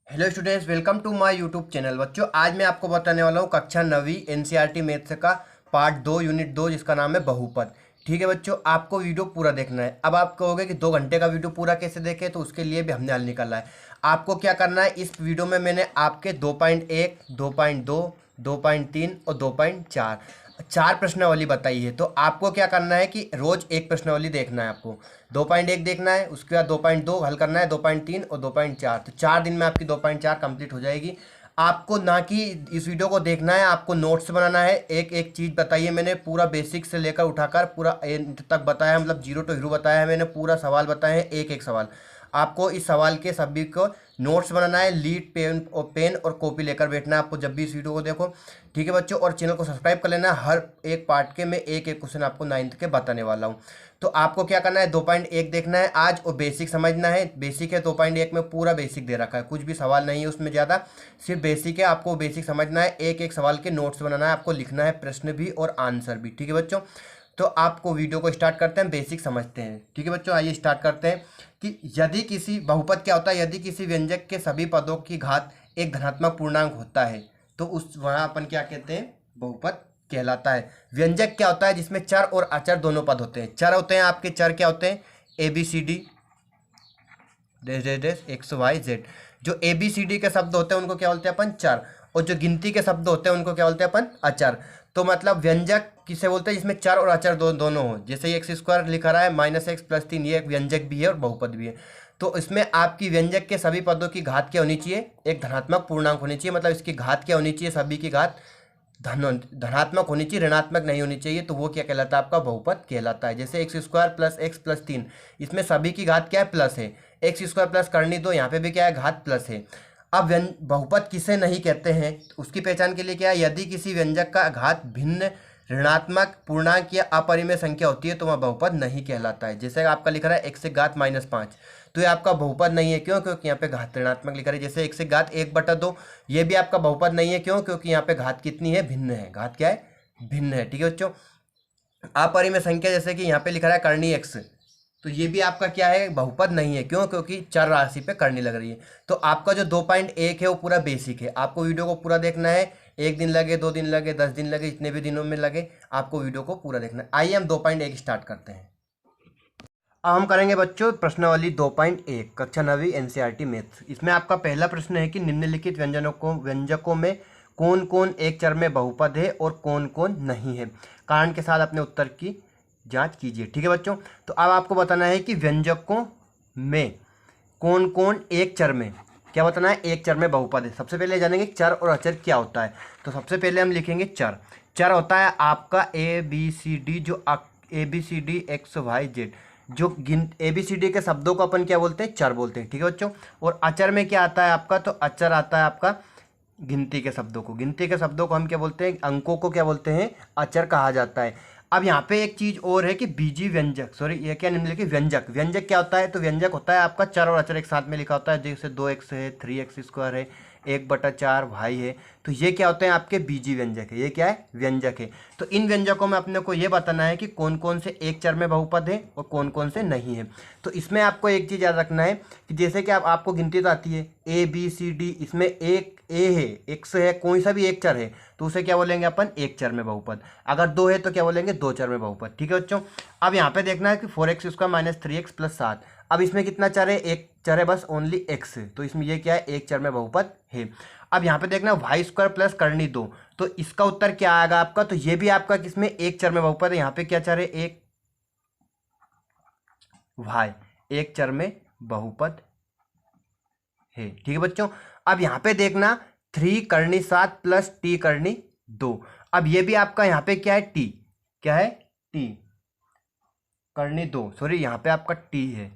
Hello students, welcome to my YouTube channel. बच्चों, आज मैं आपको बताने वाला हूँ कक्षा 9वीं एनसीईआरटी मैथ्स का पार्ट 2 यूनिट 2 जिसका नाम है बहुपद। ठीक है बच्चों, आपको वीडियो पूरा देखना है। अब आप कहोगे कि 2 घंटे का वीडियो पूरा कैसे देखें, तो उसके लिए भी हमने हल निकाला है। आपको क्या करना है, इस वीडियो में मैंने आपके 2.1, 2.2, 2.3 और 2.4 चार प्रश्नावली बताई है। तो आपको क्या करना है कि रोज एक प्रश्नावली देखना है। आपको 2.1 देखना है, उसके बाद 2.2 हल करना है, 2.3 और 2.4। तो 4 दिन में आपकी 2.4 कंप्लीट हो जाएगी। आपको ना कि इस वीडियो को देखना है, आपको नोट्स बनाना है। एक एक चीज़ बताइए, मैंने पूरा बेसिक से लेकर उठाकर पूरा एंड तक बताया, मतलब जीरो टू हीरो बताया है मैंने। पूरा सवाल बताए हैं, एक एक सवाल। आपको इस सवाल के सभी को नोट्स बनाना है। लीड पेन और कॉपी लेकर बैठना है आपको जब भी इस वीडियो को देखो। ठीक है बच्चों, और चैनल को सब्सक्राइब कर लेना। हर एक पार्ट के मैं एक एक क्वेश्चन आपको 9th के बताने वाला हूँ। तो आपको क्या करना है, 2.1 देखना है आज और बेसिक समझना है। बेसिक है 2.1 में, पूरा बेसिक दे रखा है, कुछ भी सवाल नहीं है उसमें ज़्यादा, सिर्फ बेसिक है। आपको बेसिक समझना है, एक एक सवाल के नोट्स बनाना है, आपको लिखना है प्रश्न भी और आंसर भी। ठीक है बच्चों, तो आपको वीडियो को स्टार्ट करते हैं, बेसिक समझते हैं। ठीक है बच्चों, आइए स्टार्ट करते हैं कि यदि किसी बहुपद क्या होता है, यदि किसी व्यंजक के सभी पदों की घात एक धनात्मक पूर्णांक होता है तो उस वहाँ अपन क्या कहते हैं, बहुपद कहलाता है। व्यंजक क्या होता है, जिसमें चर और अचर दोनों पद होते हैं। चर होते हैं आपके, चर क्या होते हैं, A B C D dash dash dash X Y Z. जो ए बी सी डी के शब्द होते हैं उनको क्या बोलते हैं अपन, चर। और जो गिनती के शब्द होते हैं उनको क्या बोलते हैं अपन, अचर। तो मतलब व्यंजक किसे बोलते हैं, जिसमें चर और अचर दोनों हो। जैसे एक्स स्क्वायर लिखा रहा है -x+3, ये एक व्यंजक भी है और बहुपद भी है। तो इसमें आपकी व्यंजक के सभी पदों की घात क्या होनी चाहिए, एक धनात्मक पूर्णांक होनी चाहिए। मतलब इसकी घात क्या होनी चाहिए, सभी की घात धनात्मक होनी चाहिए, ऋणात्मक नहीं होनी चाहिए। तो वो क्या कहलाता है, आपका बहुपद कहलाता है। जैसे x square plus x plus 3, इसमें सभी की घात क्या है, प्लस है। एक्स स्क्वायर प्लस करनी दो, यहाँ पे भी क्या है, घात प्लस है। अब बहुपद किसे नहीं कहते हैं, उसकी पहचान के लिए क्या है, यदि किसी व्यंजक का घात भिन्न ऋणात्मक पूर्णांक या अपरिमेय संख्या होती है तो वह बहुपद नहीं कहलाता है। जैसे आपका लिख रहा है x से घात -5, तो ये आपका बहुपद नहीं है। क्यों? क्योंकि यहाँ पे घात ऋणात्मक लिखा है। जैसे x से घात 1/2, ये भी आपका बहुपद नहीं है। क्यों? क्योंकि यहाँ पे घात कितनी है, भिन्न है। घात क्या है, भिन्न है। ठीक है बच्चों, अपरिमेय संख्या जैसे कि यहाँ पे लिखा है करनी x, तो ये भी आपका क्या है, बहुपद नहीं है। क्यों? क्योंकि चर राशि पे करनी लग रही है। तो आपका जो 2.1 है वो पूरा बेसिक है। आपको वीडियो को पूरा देखना है, 1 दिन लगे, 2 दिन लगे, 10 दिन लगे, जितने भी दिनों में लगे, आपको वीडियो को पूरा देखना है। आइए हम 2.1 स्टार्ट करते हैं। अब हम करेंगे बच्चों प्रश्नावली 2.1 कक्षा 9वीं एनसीईआरटी मैथ्स। इसमें आपका पहला प्रश्न है कि निम्नलिखित व्यंजकों में कौन कौन एक चर में बहुपद है और कौन कौन नहीं है। कारण के साथ अपने उत्तर की जांच कीजिए। ठीक है बच्चों, तो अब आपको बताना है कि व्यंजकों में कौन कौन एक चर में, क्या बताना है, एक चर में बहुपद है। सबसे पहले जानेंगे चर और अचर क्या होता है। तो सबसे पहले हम लिखेंगे चर। चर होता है आपका ए बी सी डी, जो A B C D X Y Z, जो ए बी सी डी के शब्दों को अपन क्या बोलते हैं, चर बोलते हैं। ठीक है बच्चों, और अचर में क्या आता है आपका, तो अचर आता है आपका गिनती के शब्दों को। गिनती के शब्दों को हम क्या बोलते हैं, अंकों को क्या बोलते हैं, अचर कहा जाता है। अब यहाँ पे एक चीज और है कि बीजी व्यंजक, सॉरी ये क्या निम्नलिखित व्यंजक। व्यंजक क्या होता है, तो व्यंजक होता है आपका चर और अचर एक साथ में लिखा होता है। जैसे 2x है, 3x² है, 1/4 y है। तो ये क्या होते हैं, आपके बीजी व्यंजक है। ये क्या है, व्यंजक है। तो इन व्यंजकों में अपने को ये बताना है कि कौन कौन से एक चर में बहुपद है और कौन कौन से नहीं है। तो इसमें आपको एक चीज़ याद रखना है कि जैसे कि आपको गिनती तो आती है ए बी सी डी, इसमें एक ए है, एक्स है, कोई सा भी एक चर है तो उसे क्या बोलेंगे अपन, एक चर में बहुपद। अगर 2 है तो क्या बोलेंगे, 2 चर में बहुपद। ठीक है बच्चों, अब यहाँ पे देखना है कि 4x² - 3x + 7। अब इसमें कितना चर है, एक चर है बस, ओनली x, तो इसमें ये क्या है, एक चर में बहुपद है। अब यहाँ पे देखना y² प्लस करनी 2, तो इसका उत्तर क्या आएगा आपका, तो ये भी आपका किसमें, एक चर में बहुपद है। यहाँ पे क्या चर है, एक y, एक चर में बहुपद है। ठीक है बच्चों, अब यहाँ पे देखना 3 करनी 7 प्लस t करनी 2। अब ये भी आपका यहाँ पे क्या है, t, क्या है, t करनी 2, सॉरी यहाँ पे आपका t है।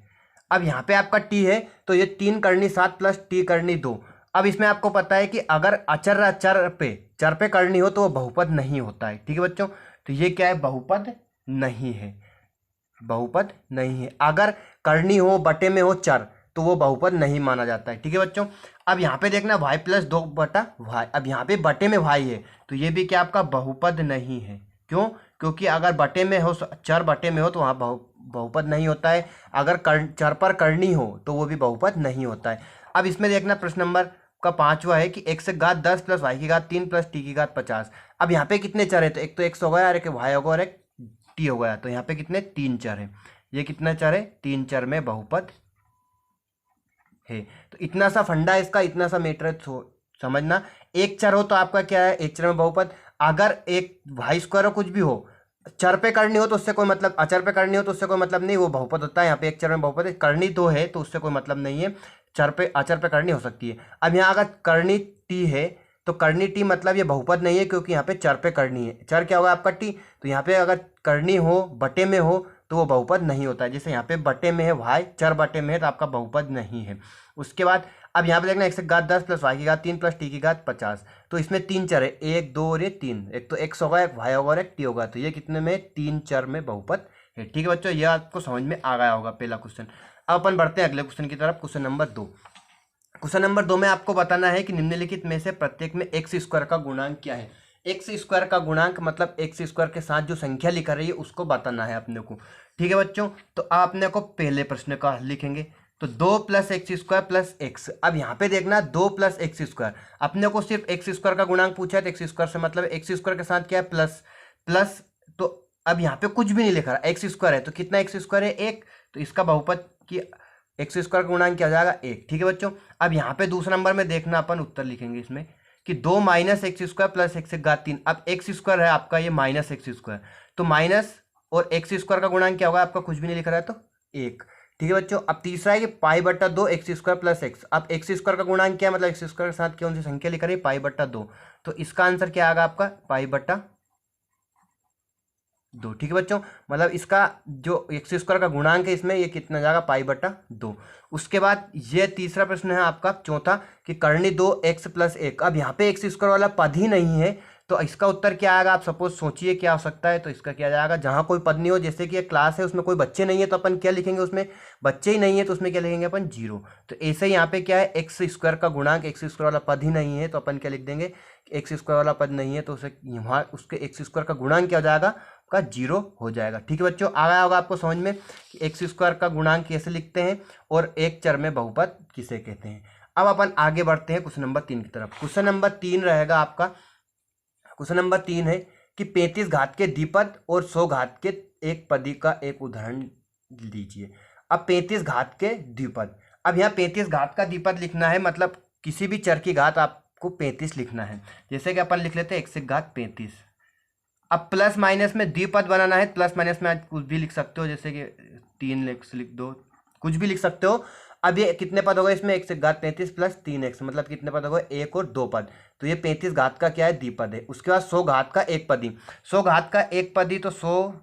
अब यहाँ पे आपका t है तो ये 3 करनी 7 प्लस t करनी 2। अब इसमें आपको पता है कि अगर अचर चर पे करनी हो तो वो बहुपद नहीं होता है। ठीक है बच्चों, तो ये क्या है, बहुपद नहीं है, बहुपद नहीं है। अगर करनी हो, बटे में हो चर, तो वो बहुपद नहीं माना जाता है। ठीक है बच्चों, अब यहाँ पे देखना y + 2/y। अब यहाँ पे बटे में y है तो ये भी क्या आपका बहुपद नहीं है। क्यों? क्योंकि अगर बटे में हो, चर बटे में हो तो वहाँ बहुपद नहीं होता है। अगर चर पर करनी हो तो वो भी बहुपद नहीं होता है। अब इसमें देखना प्रश्न नंबर आपका पांचवा है कि x की घात 10 प्लस y की घात 3 प्लस t की घात 50। अब यहाँ पे कितने चर है, तो एक तो x हो गया और एक y होगा और एक t हो गया, तो यहाँ पे कितने तीन चर है। ये कितना चर है, तीन चर में बहुपद है। तो इतना सा फंडा इसका, इतना सा मैटर है, समझना। एक चर हो तो आपका क्या है, एक चर में बहुपद। अगर एक वाई स्क्वायर हो कुछ भी हो, चर पे करनी हो तो उससे कोई मतलब, अचर पे करनी हो तो उससे कोई मतलब नहीं, वो बहुपद होता है। यहाँ पे एक चर में बहुपद है, करनी तो है तो उससे कोई मतलब नहीं है, चर पे अचर पे करनी हो सकती है। अब यहाँ अगर करनी टी है तो करनी टी मतलब ये बहुपद नहीं है, क्योंकि यहाँ पे चर पे करनी है। चर क्या होगा आपका टी, तो यहाँ पे अगर करनी हो बटे में हो तो वो बहुपद नहीं होता है। जैसे यहाँ पे बटे में है वाई, चर बटे में है, तो आपका बहुपद नहीं है। उसके बाद अब यहाँ पे देखना x की घात 10 प्लस y की घात 3 प्लस t की घात 50। तो इसमें तीन चर है, एक दो और ये तीन, एक तो x होगा, एक y होगा और एक t होगा, तो ये कितने में, तीन चर में बहुपद है। ठीक है बच्चों, ये आपको समझ में आ गया होगा पहला क्वेश्चन। अब अपन बढ़ते हैं अगले क्वेश्चन की तरफ, क्वेश्चन नंबर 2। क्वेश्चन नंबर 2 में आपको बताना है कि निम्नलिखित में से प्रत्येक में एक्स स्क्वायर का गुणांक क्या है। एक्स स्क्वायर का गुणांक मतलब एक्स स्क्वायर के साथ जो संख्या लिखा रही है उसको बताना है अपने को। ठीक है बच्चों, तो आपने को पहले प्रश्न का हल लिखेंगे, तो 2 plus x square plus x. अब यहाँ पे देखना 2 प्लस एक्स स्क्वायर, अपने को सिर्फ एक्स स्क्वायर का गुणांक पूछा है, तो एक्स स्क्वायर से मतलब एक्स स्क्वायर के साथ क्या है, प्लस प्लस। तो अब यहाँ पे कुछ भी नहीं लिखा रहा, एक्स स्क्वायर है तो कितना एक्स स्क्वायर है, एक, तो इसका बहुपद की एक्स स्क्वायर का गुणांक क्या हो जाएगा, एक। ठीक है बच्चों, अब यहाँ पे दूसरा नंबर में देखना अपन उत्तर लिखेंगे इसमें कि 2 minus x square plus x की घात 3। अब एक्स स्क्वायर है आपका ये माइनस एक्स स्क्वायर, तो माइनस और एक्स स्क्वायर का गुणांक क्या होगा आपका, कुछ भी नहीं लिखा रहा है तो एक। ठीक है बच्चों, अब तीसरा है कि पाई बट्टा 2 एक्स स्क्वायर प्लस एक्स। अब एक्स स्क्वायर का गुणांक क्या है, मतलब एक्स स्क्वायर के साथ कौन सी संख्या लिख रही है, पाई बट्टा 2, तो इसका आंसर क्या आएगा आपका, पाई बट्टा 2। ठीक है बच्चों, मतलब इसका जो एक्स स्क्वायर का गुणांक है इसमें ये कितना जाएगा, पाई बट्टा 2। उसके बाद ये तीसरा प्रश्न है आपका चौथा कि करनी 2x प्लस 1। अब यहाँ पे एक्स स्क्वायर वाला पद ही नहीं है, तो इसका उत्तर क्या आएगा, आप सपोज सोचिए क्या हो सकता है। तो इसका क्या जाएगा, जहाँ कोई पद नहीं हो, जैसे कि एक क्लास है उसमें कोई बच्चे नहीं है तो अपन क्या लिखेंगे, उसमें बच्चे ही नहीं है तो उसमें क्या लिखेंगे अपन, जीरो। तो ऐसे ही यहाँ पे क्या है, एक्स स्क्वायर का गुणांक, एक्स स्क्वायर वाला पद ही नहीं है तो अपन क्या लिख देंगे, एक्स स्क्वायर वाला पद नहीं है तो उसे वहाँ उसके एक्स स्क्वायर का गुणांक क्या हो जाएगा का जीरो हो जाएगा। ठीक है बच्चों, आ गया होगा आपको समझ में कि एक्स स्क्वायर का गुणांक कैसे लिखते हैं और एक चर में बहुपद किसे कहते हैं। अब अपन आगे बढ़ते हैं क्वेश्चन नंबर 3 की तरफ। क्वेश्चन नंबर 3 रहेगा आपका, क्वेश्चन नंबर 3 है कि 35 घात के द्विपद और 100 घात के एक पदी का एक उदाहरण लीजिए। अब 35 घात के द्विपद, अब यहाँ 35 घात का द्विपद लिखना है, मतलब किसी भी चर की घात आपको 35 लिखना है। जैसे कि अपन लिख लेते हैं x की घात 35। अब प्लस माइनस में द्विपद बनाना है, प्लस माइनस में आज कुछ भी लिख सकते हो, जैसे कि 3x लिख दो, कुछ भी लिख सकते हो। अब ये कितने पद हो गए इसमें, x की घात 35 प्लस 3x, मतलब कितने पद हो गए, एक और दो पद। तो ये 35 घात का क्या है, द्विपद है। उसके बाद 100 घात का एक पदी, 100 घात का एक पदी, तो 100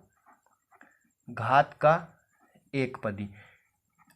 घात का एक पदी।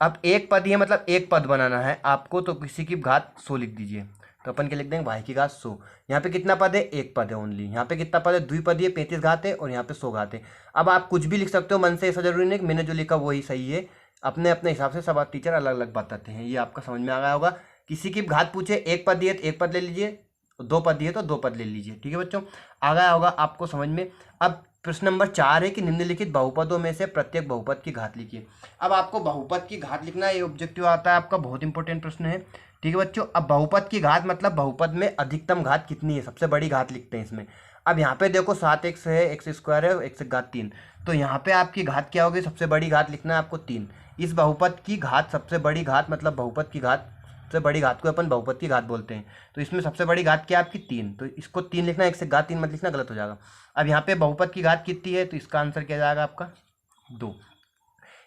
अब एक पदी है मतलब एक पद बनाना है आपको, तो किसी की घात 100 लिख दीजिए, तो अपन क्या लिख देंगे, भाई की घात 100। यहाँ पे कितना पद है, एक पद है ओनली। यहाँ पे कितना पद है, द्विपदी है, 35 घात है और यहाँ पे 100 घात है। अब आप कुछ भी लिख सकते हो मन से, ऐसा जरूरी नहीं कि मैंने जो लिखा वही सही है, अपने अपने हिसाब से सब टीचर अलग अलग बताते हैं। ये आपका समझ में आ गया होगा। किसी की घात पूछे, एक पद दिए तो एक पद ले लीजिए, दो पद दिए तो दो पद ले लीजिए। ठीक है बच्चों, आ गया होगा आपको समझ में। अब प्रश्न नंबर 4 है कि निम्नलिखित बहुपदों में से प्रत्येक बहुपद की घात लिखिए। अब आपको बहुपद की घात लिखना है, ये ऑब्जेक्टिव आता है आपका, बहुत इंपॉर्टेंट प्रश्न है। ठीक है बच्चों, अब बहुपद की घात मतलब बहुपद में अधिकतम घात कितनी है, सबसे बड़ी घात लिखते हैं इसमें। अब यहाँ पे देखो 7x है, एक्स स्क्वायर है, एक्स की घात 3, तो यहाँ पे आपकी घात क्या होगी, सबसे बड़ी घात लिखना है आपको 3। इस बहुपद की घात, सबसे बड़ी घात मतलब बहुपद की घात, सबसे बड़ी घात को अपन बहुपद की घात बोलते हैं। तो इसमें सबसे बड़ी घात क्या है आपकी 3, तो इसको 3 लिखना है, एक्स की घात 3 मत लिखना, गलत हो जाएगा। अब यहाँ पे बहुपद की घात कितनी है, तो इसका आंसर क्या जाएगा आपका 2।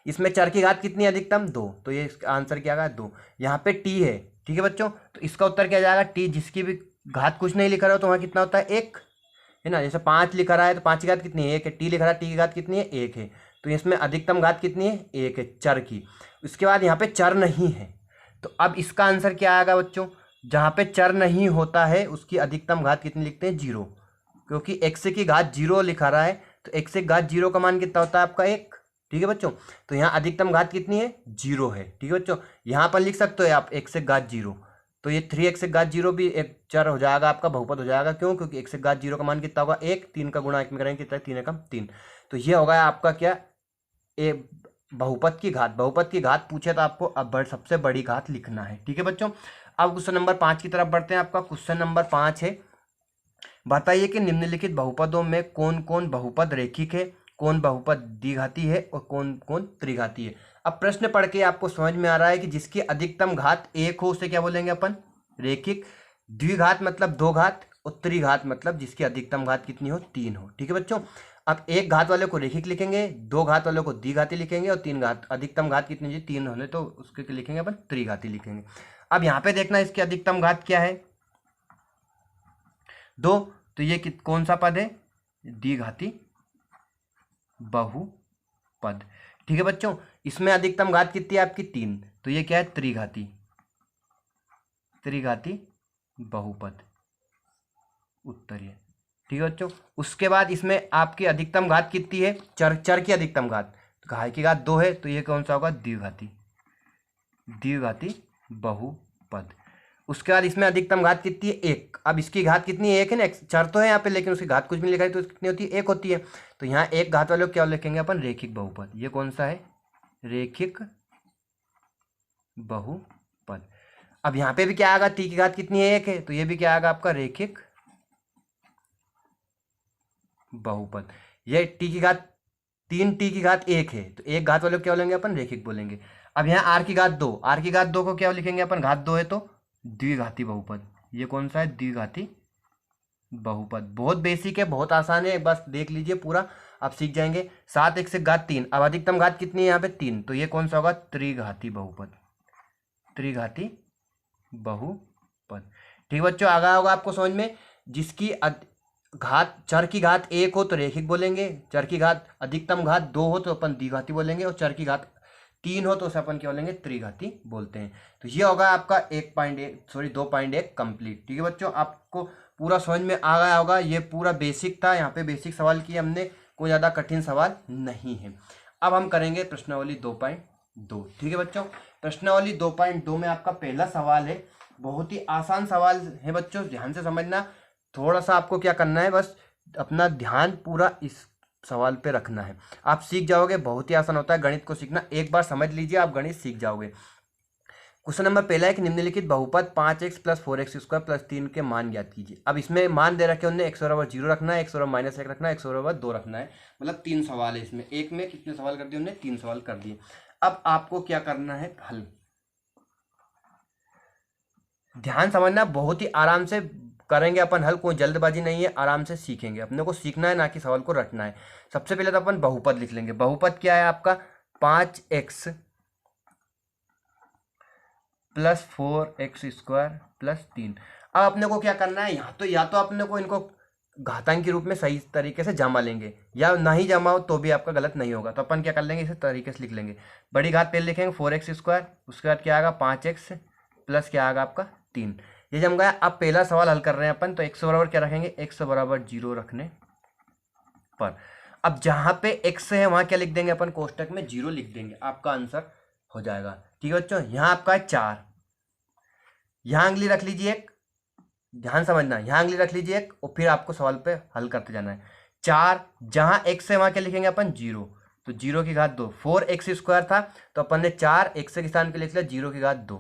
इसमें चर की घात कितनी है, अधिकतम 2, तो ये इसका आंसर क्या आएगा 2। यहाँ पे t है, ठीक है बच्चों, तो इसका उत्तर क्या जाएगा, t जिसकी भी घात कुछ नहीं लिखा रहा हो तो वहाँ कितना होता है, 1 है ना। जैसे 5 लिखा रहा है तो 5 की घात कितनी है, 1 है। t लिखा रहा है, t की घात कितनी है, 1 है। तो इसमें अधिकतम घात कितनी है, 1 है चर की। उसके बाद यहाँ पे चर नहीं है, तो अब इसका आंसर क्या आएगा बच्चों, जहाँ पे चर नहीं होता है उसकी अधिकतम घात कितनी लिखते हैं, 0, क्योंकि x की घात 0 लिखा रहा है, तो x की घात 0 का मान कितना होता है आपका 1। ठीक है बच्चों, तो यहाँ अधिकतम घात कितनी है, 0 है। ठीक है बच्चों, यहाँ पर लिख सकते हो आप x की घात 0, तो ये 3x की घात 0 भी एक चर हो जाएगा आपका, बहुपद हो जाएगा। क्यों, क्योंकि x की घात 0 का मान कितना होगा 1, 3 का गुणा 1 में करेंगे कितना, 3 एकम 3। तो ये होगा आपका क्या, बहुपद की घात। बहुपद की घात पूछे तो आपको अब सबसे बड़ी घात लिखना है। ठीक है बच्चों, अब क्वेश्चन नंबर 5 की तरफ बढ़ते हैं। आपका क्वेश्चन नंबर 5 है, बताइए कि निम्नलिखित बहुपदों में कौन कौन बहुपद रेखिक है, कौन बहुपद द्विघाती है और कौन कौन त्रिघाती है। अब प्रश्न पढ़ के आपको समझ में आ रहा है कि जिसकी अधिकतम घात 1 हो उसे क्या बोलेंगे अपन, रेखिक। द्विघात मतलब 2 घात, और त्रिघात मतलब जिसकी अधिकतम घात कितनी हो, 3 हो। ठीक है बच्चों, अब 1 घात वाले को रेखिक लिखेंगे, 2 घात वाले को द्विघाती लिखेंगे, और 3 घात, अधिकतम घात कितनी जी 3 होने तो उसके लिखेंगे अपन त्रिघाती लिखेंगे। अब यहाँ पे देखना इसकी अधिकतम घात क्या है, 2, तो ये कौन सा पद है, द्विघाती बहुपद। ठीक है बच्चों, इसमें अधिकतम घात कितनी है आपकी 3, तो ये क्या है, त्रिघाती बहुपद उत्तरीय। ठीक है बच्चों, उसके बाद इसमें आपकी अधिकतम घात कितनी है, चर की अधिकतम घात, तो घाई की घात 2 है, तो ये कौन सा होगा, द्विघाती बहुपद। उसके बाद इसमें अधिकतम घात कितनी है, 1। अब इसकी घात कितनी है, 1 है ना, चर तो है यहाँ पे लेकिन उसकी घात कुछ भी नहीं लिखा है, तो कितनी होती है, 1 होती है। तो यहाँ 1 घात वाले को क्या लिखेंगे अपन, रेखिक बहुपद। ये कौन सा है, रेखिक बहुपद। अब यहाँ पे भी क्या आएगा, टी की घात कितनी है, 1 है, तो ये भी क्या आएगा आपका रेखिक बहुपद। ये टी की घात 3, टी की घात 1 है, तो 1 घात वाले को क्या बोलेंगे अपन, रेखिक बोलेंगे। अब यहाँ आर की घात 2, आर की घात 2 को क्या लिखेंगे अपन, घात 2 है तो द्विघाती बहुपद। ये कौन सा है, द्विघाती बहुपद। बहुत बेसिक है, बहुत आसान है, बस देख लीजिए पूरा, आप सीख जाएंगे। 7 1 से घात 3, अब अधिकतम घात कितनी है यहाँ पे 3, तो ये कौन सा होगा, त्रिघाती बहुपद। ठीक बच्चों, आ गया होगा आपको समझ में। जिसकी घात, चर की घात 1 हो तो रेखिक बोलेंगे, चर की घात अधिकतम घात 2 हो तो अपन द्विघाती बोलेंगे, और चर की घात 3 हो तो उसे अपन क्या बोलेंगे, त्रिघाती बोलते हैं। तो ये होगा आपका 2.1 कंप्लीट। ठीक है बच्चों, आपको पूरा समझ में आ गया होगा। ये पूरा बेसिक था, यहाँ पे बेसिक सवाल किए हमने, कोई ज़्यादा कठिन सवाल नहीं है। अब हम करेंगे प्रश्नावली 2.2। ठीक है बच्चों, प्रश्नावली 2.2 में आपका पहला सवाल है, बहुत ही आसान सवाल है बच्चों, ध्यान से समझना। थोड़ा सा आपको क्या करना है, बस अपना ध्यान पूरा इस सवाल पे रखना है, आप सीख जाओगे। बहुत ही आसान होता है गणित को सीखना, एक बार समझ लीजिए आप गणित सीख जाओगे। क्वेश्चन नंबर पहला है कि निम्नलिखित बहुपद 5x + 4x² + 3 के मान ज्ञात कीजिए। अब इसमें मान दे रखे उन्हें, x बराबर 0 रखना है, x बराबर -1 रखना है, x बराबर 2 रखना है। मतलब 3 सवाल है इसमें, एक में कितने सवाल कर दिए उन्होंने, 3 सवाल कर दिए। अब आपको क्या करना है, हल। ध्यान समझना, बहुत ही आराम से करेंगे अपन हल, कोई जल्दबाजी नहीं है, आराम से सीखेंगे। अपने को सीखना है, ना कि सवाल को रटना है। सबसे पहले तो अपन बहुपद लिख लेंगे। बहुपद क्या है आपका, 5x + 4x² + 3। अब अपने को क्या करना है, यहाँ तो या तो अपने को इनको घातांक के रूप में सही तरीके से जमा लेंगे, या नहीं जमाओ तो भी आपका गलत नहीं होगा। तो अपन क्या कर लेंगे, इसे तरीके से लिख लेंगे। बड़ी घात पहले लिखेंगे 4x², उसके बाद क्या आएगा 5x प्लस क्या आएगा आपका 3। ये जम गया। अब पहला सवाल हल कर रहे हैं अपन, तो x बराबर क्या रखेंगे, x बराबर 0 रखने पर अब जहां पे x है वहां क्या लिख देंगे अपन, कोष्टक में 0 लिख देंगे, आपका आंसर हो जाएगा। ठीक है बच्चों, यहाँ आपका है 4, यहाँ अंगली रख लीजिए एक, ध्यान समझना, यहाँ अंगली रख लीजिए एक, और फिर आपको सवाल पे हल करते जाना है। 4 जहां x है वहां क्या लिखेंगे अपन, 0, तो 0 की घात 2। 4x² था तो अपन ने 4 x के स्थान पे लिख लिया 0 की घात 2,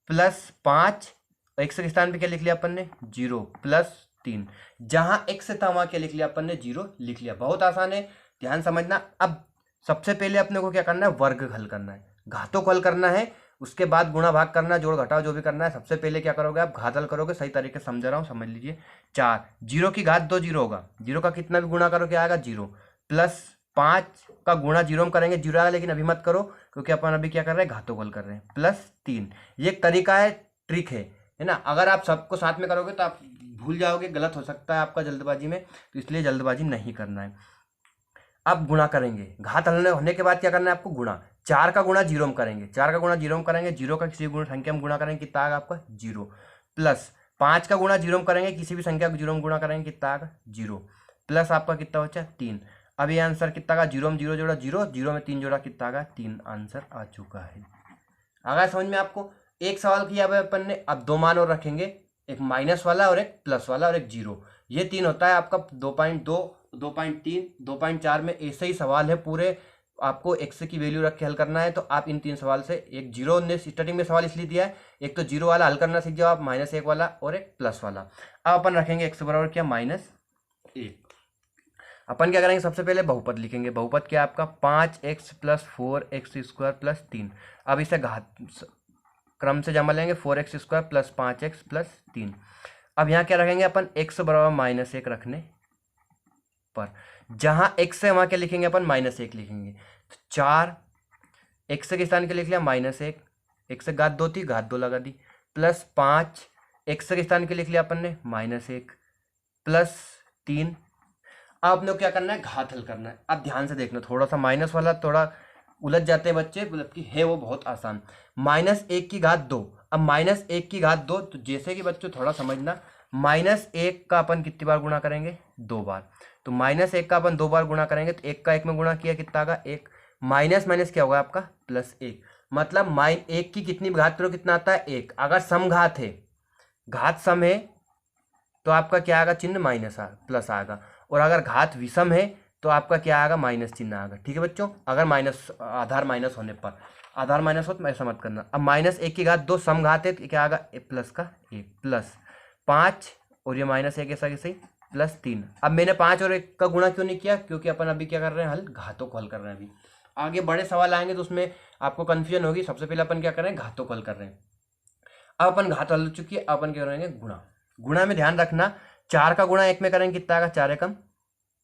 प्लस 5 x के स्थान पे क्या लिख लिया अपन ने, 0 प्लस 3। जहां x था वहां क्या लिख लिया अपन ने, 0 लिख लिया। बहुत आसान है, ध्यान समझना। अब सबसे पहले अपने को क्या करना है, वर्ग हल करना है, घातों को हल करना है, उसके बाद गुणा भाग करना, जोड़ घटाओ जो भी करना है। सबसे पहले क्या करोगे आप, घात हल करोगे, सही तरीके से समझा रहा हूँ, समझ लीजिए। 4, 0 की घात 2 0 होगा, 0 का कितना भी गुणा करो क्या आएगा 0, प्लस 5 का गुणा 0 में करेंगे 0 आएगा, लेकिन अभी मत करो क्योंकि अपन अभी क्या कर रहे हैं, घातों को हल कर रहे हैं, प्लस 3। ये एक तरीका है, ट्रिक है ना। अगर आप सबको साथ में करोगे तो आप भूल जाओगे, गलत हो सकता है आपका जल्दबाजी में, तो इसलिए जल्दबाजी नहीं करना है। अब गुणा करेंगे, घात हल होने के बाद क्या करना है आपको, गुणा। 4 का गुणा 0 में करेंगे, 4 का गुणा 0 में करेंगे, 0 का किसी गुण संख्या में गुणा करेंगे, कितना आएगा आपका 0, प्लस 5 का गुणा 0 में करेंगे, किसी भी संख्या को 0 में गुणा करेंगे, कितना आएगा 0, प्लस आपका कितना बचा 3। अब ये आंसर कितना का, 0 में 0 जोड़ा 0, 0 में 3 जोड़ा कितना आएगा 3, आंसर आ चुका है। आ गया समझ में आपको। एक सवाल किया है अपन ने, अब 2 मान और रखेंगे, एक माइनस वाला और एक प्लस वाला और एक 0। ये 3 होता है आपका 2.2, 2.3, 2.4 में ऐसे ही सवाल है पूरे आपको एक्स की वैल्यू रख के हल करना है। तो आप इन तीन सवाल से, एक जीरो ने स्टार्टिंग में सवाल इसलिए दिया है, एक तो जीरो वाला हल करना सीख जाओ आप, -1 वाला, और एक प्लस वाला। अब अपन रखेंगे एक्स बराबर क्या, -1। अपन क्या करेंगे, सबसे पहले बहुपद लिखेंगे। बहुपद क्या है आपका, 5x + 4x² + 3। अब इसे घात क्रम से जमा लेंगे, 4x² + 5x + 3। अब यहाँ क्या रखेंगे अपन, x बराबर -1 रखने पर जहाँ x है वहाँ क्या लिखेंगे अपन, -1 लिखेंगे। तो 4 x के स्थान के लिख लिया -1, x से घात 2 थी, घात 2 लगा दी, प्लस 5 x के स्थान के लिख लिया अपन ने -1 प्लस 3। अब अपने को क्या करना है, घात हल करना है। अब ध्यान से देखना, थोड़ा सा माइनस वाला थोड़ा उलझ जाते हैं बच्चे, जबकि है वो बहुत आसान। -1 की घात 2, अब -1 की घात 2, तो जैसे कि बच्चों थोड़ा समझना, -1 का अपन कितनी बार गुणा करेंगे, 2 बार। तो -1 का अपन 2 बार गुणा करेंगे, तो 1 का 1 में गुणा किया कितना आएगा, 1, माइनस माइनस क्या होगा आपका, +1। मतलब -1 की कितनी घात करो, कितना आता है, 1। अगर समघात है, घात सम है, तो आपका क्या आएगा, चिन्ह प्लस आएगा। और अगर घात विषम है तो आपका क्या आएगा, माइनस चिन्ह आएगा। ठीक है बच्चों, अगर माइनस आधार माइनस होने पर, आधार माइनस हो तो ऐसा मत करना। अब -1 की घात 2 समघात है, तो क्या आएगा, प्लस का 1 प्लस 5 और ये -1 ऐसा कैसे +3। अब मैंने 5 और 1 का गुणा क्यों नहीं किया, क्योंकि अपन अभी क्या कर रहे हैं, हल घातों को हल कर रहे हैं। अभी आगे बड़े सवाल आएंगे तो उसमें आपको कन्फ्यूजन होगी। सबसे पहले अपन क्या कर रहे हैं, घातों को हल कर रहे हैं। अब अपन घात हल हो चुकी है, अपन क्या करेंगे, गुणा। गुणा में ध्यान रखना, 4 का गुणा 1 में करेंगे, कितना आएगा, 4 एकम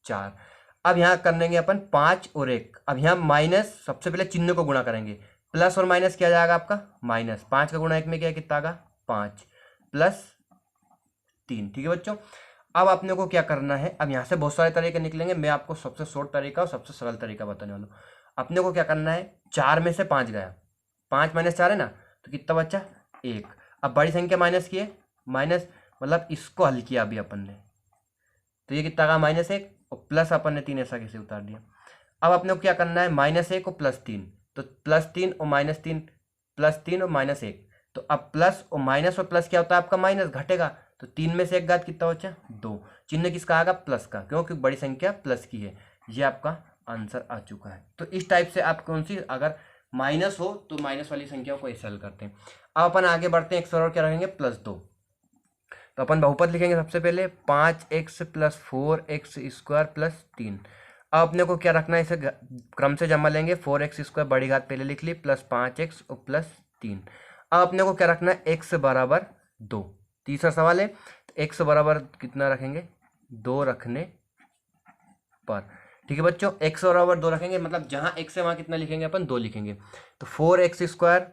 4। अब यहाँ कर लेंगे अपन 5 और 1। अब यहाँ माइनस, सबसे पहले चिन्ह को गुणा करेंगे, प्लस और माइनस किया जाएगा आपका -5 का गुणा 1 में क्या है, कितना आएगा, 5 + 3। ठीक है बच्चों, अब अपने को क्या करना है, अब यहाँ से बहुत सारे तरीके निकलेंगे, मैं आपको सबसे शॉर्ट तरीका और सबसे सरल तरीका बताने वाला हूँ। अपने को क्या करना है, 4 में से 5 गया, 5 - 4 है ना, तो कितना बच्चा, 1। अब बड़ी संख्या माइनस की है, माइनस मतलब इसको हल किया अभी अपन ने, तो ये कितना का, -1 और प्लस अपन ने 3 ऐसा कैसे उतार दिया। अब अपने को क्या करना है, -1 और +3, तो +3 और -3, +3 और -1, तो अब प्लस और माइनस और प्लस क्या होता है आपका, माइनस घटेगा, तो 3 में से 1 घात कितना बचा, 2। चिन्ह किसका आएगा, प्लस का, क्योंकि बड़ी संख्या प्लस की है। ये आपका आंसर आ चुका है। तो इस टाइप से आप कौन सी, अगर माइनस हो तो माइनस वाली संख्या को ऐसे हल करते हैं। अब अपन आगे बढ़ते हैं, एक और क्या रखेंगे, +2। तो अपन बहुपद लिखेंगे सबसे पहले, 5x + 4x² + 3। अब अपने को क्या रखना है, इसे क्रम से जमा लेंगे, 4x² बड़ी घात पहले लिख ली, प्लस 5x और +3। अब अपने को क्या रखना है, x बराबर 2। तीसरा सवाल है, तो x बराबर कितना रखेंगे, 2 रखने पर। ठीक है बच्चों, x बराबर 2 रखेंगे, मतलब जहाँ x है वहाँ कितना लिखेंगे अपन, 2 लिखेंगे। तो 4x²,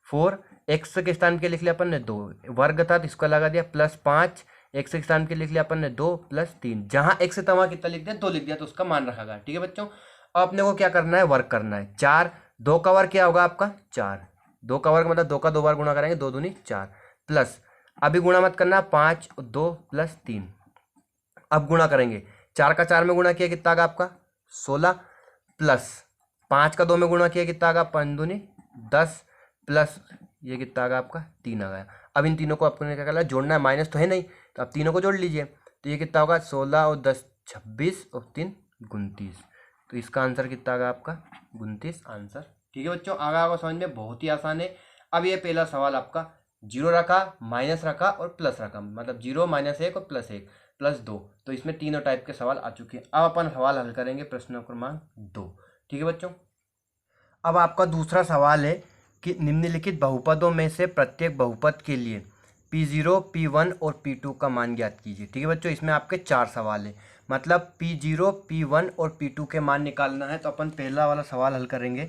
4 x के स्थान के लिख लिया अपन ने 2, वर्ग था तो इसको लगा दिया, +5 x के स्थान के लिख लिया अपन ने 2 + 3। जहाँ x था वहाँ कितना लिख दिया, 2 लिख दिया, तो उसका मान रखा गया। ठीक है बच्चों, अब अपने को क्या करना है, वर्ग करना है। 4, 2 का वर्ग क्या होगा आपका, 4, 2 का वर्ग मतलब 2 का 2 बार गुणा करेंगे, 2 दूनी 4, प्लस अभी गुणा मत करना, 5 और 2 + 3। अब गुणा करेंगे, 4 का 4 में गुणा किया कितना आगा आपका, 16, प्लस 5 का 2 में गुणा किया कितना आगा, 5 दूनी 10, प्लस ये कितना आ गया आपका, 3 आ गया। अब इन तीनों को आपको क्या करना है, जोड़ना है, माइनस तो है नहीं, तो आप तीनों को जोड़ लीजिए। तो ये कितना होगा, 16 और 10 26 और 3 29। तो इसका आंसर कितना आ गया आपका, 29 आंसर। ठीक है बच्चों, आगे आपको समझ में बहुत ही आसान है। अब ये पहला सवाल आपका 0 रखा, माइनस रखा और प्लस रखा, मतलब 0 -1 और +1 +2। तो इसमें तीनों टाइप के सवाल आ चुके हैं। अब अपन सवाल हल करेंगे प्रश्न क्रमांक 2। ठीक है बच्चों, अब आपका दूसरा सवाल है कि निम्नलिखित बहुपदों में से प्रत्येक बहुपद के लिए P0, P1 और P2 का मान ज्ञात कीजिए। ठीक है बच्चों, इसमें आपके 4 सवाल है, मतलब P0, P1 और P2 के मान निकालना है। तो अपन पहला वाला सवाल हल करेंगे।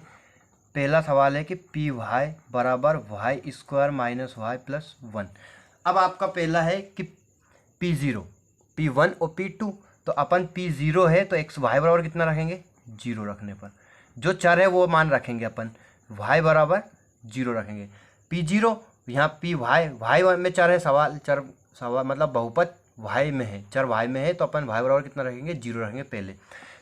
पहला सवाल है कि Py बराबर y² - y + 1। अब आपका पहला है कि P0, P1 और P2, तो अपन P0 है तो x y बराबर कितना रखेंगे, 0 रखने पर जो चर है वो मान रखेंगे अपन, y बराबर 0 रखेंगे। P0 यहाँ y में चर है, सवाल मतलब बहुपद y में है, चर y में है, तो अपन y बराबर कितना रखेंगे, 0 रखेंगे पहले।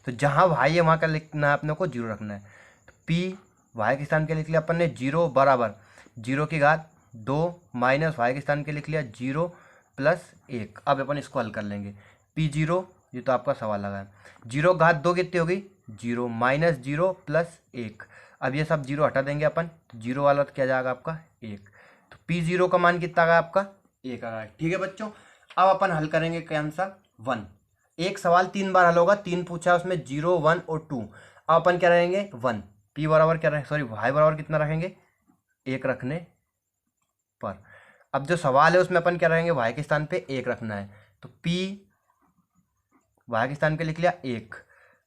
तो जहाँ y है वहाँ का लिखना है अपने को, 0 रखना है। तो P y के स्थान के लिख लिया अपन ने 0 बराबर 0 की घात 2 माइनस y के स्थान के लिख लिया 0 + 1। अब अपन इसको हल कर लेंगे। P0 ये तो आपका सवाल लगा है, 0 घात 2 कितनी होगी, जीरो माइनस जीरो प्लस एक। अब ये सब जीरो हटा देंगे अपन, तो जीरो वाला तो क्या जाएगा आपका एक। तो पी जीरो का मान कितना आ गया आपका एक आ गया। ठीक है बच्चों, अब अपन हल करेंगे क्या आंसर वन। एक सवाल 3 बार हल होगा, 3 पूछा है उसमें, 0 1 और 2। अब अपन क्या रहेंगे वन, पी बराबर क्या रहे सॉरी वाई बराबर कितना रखेंगे एक रखने पर। अब जो सवाल है उसमें अपन क्या रहेंगे वाई के स्थान पे एक रखना है, तो पी वाई के स्थान पे लिख लिया एक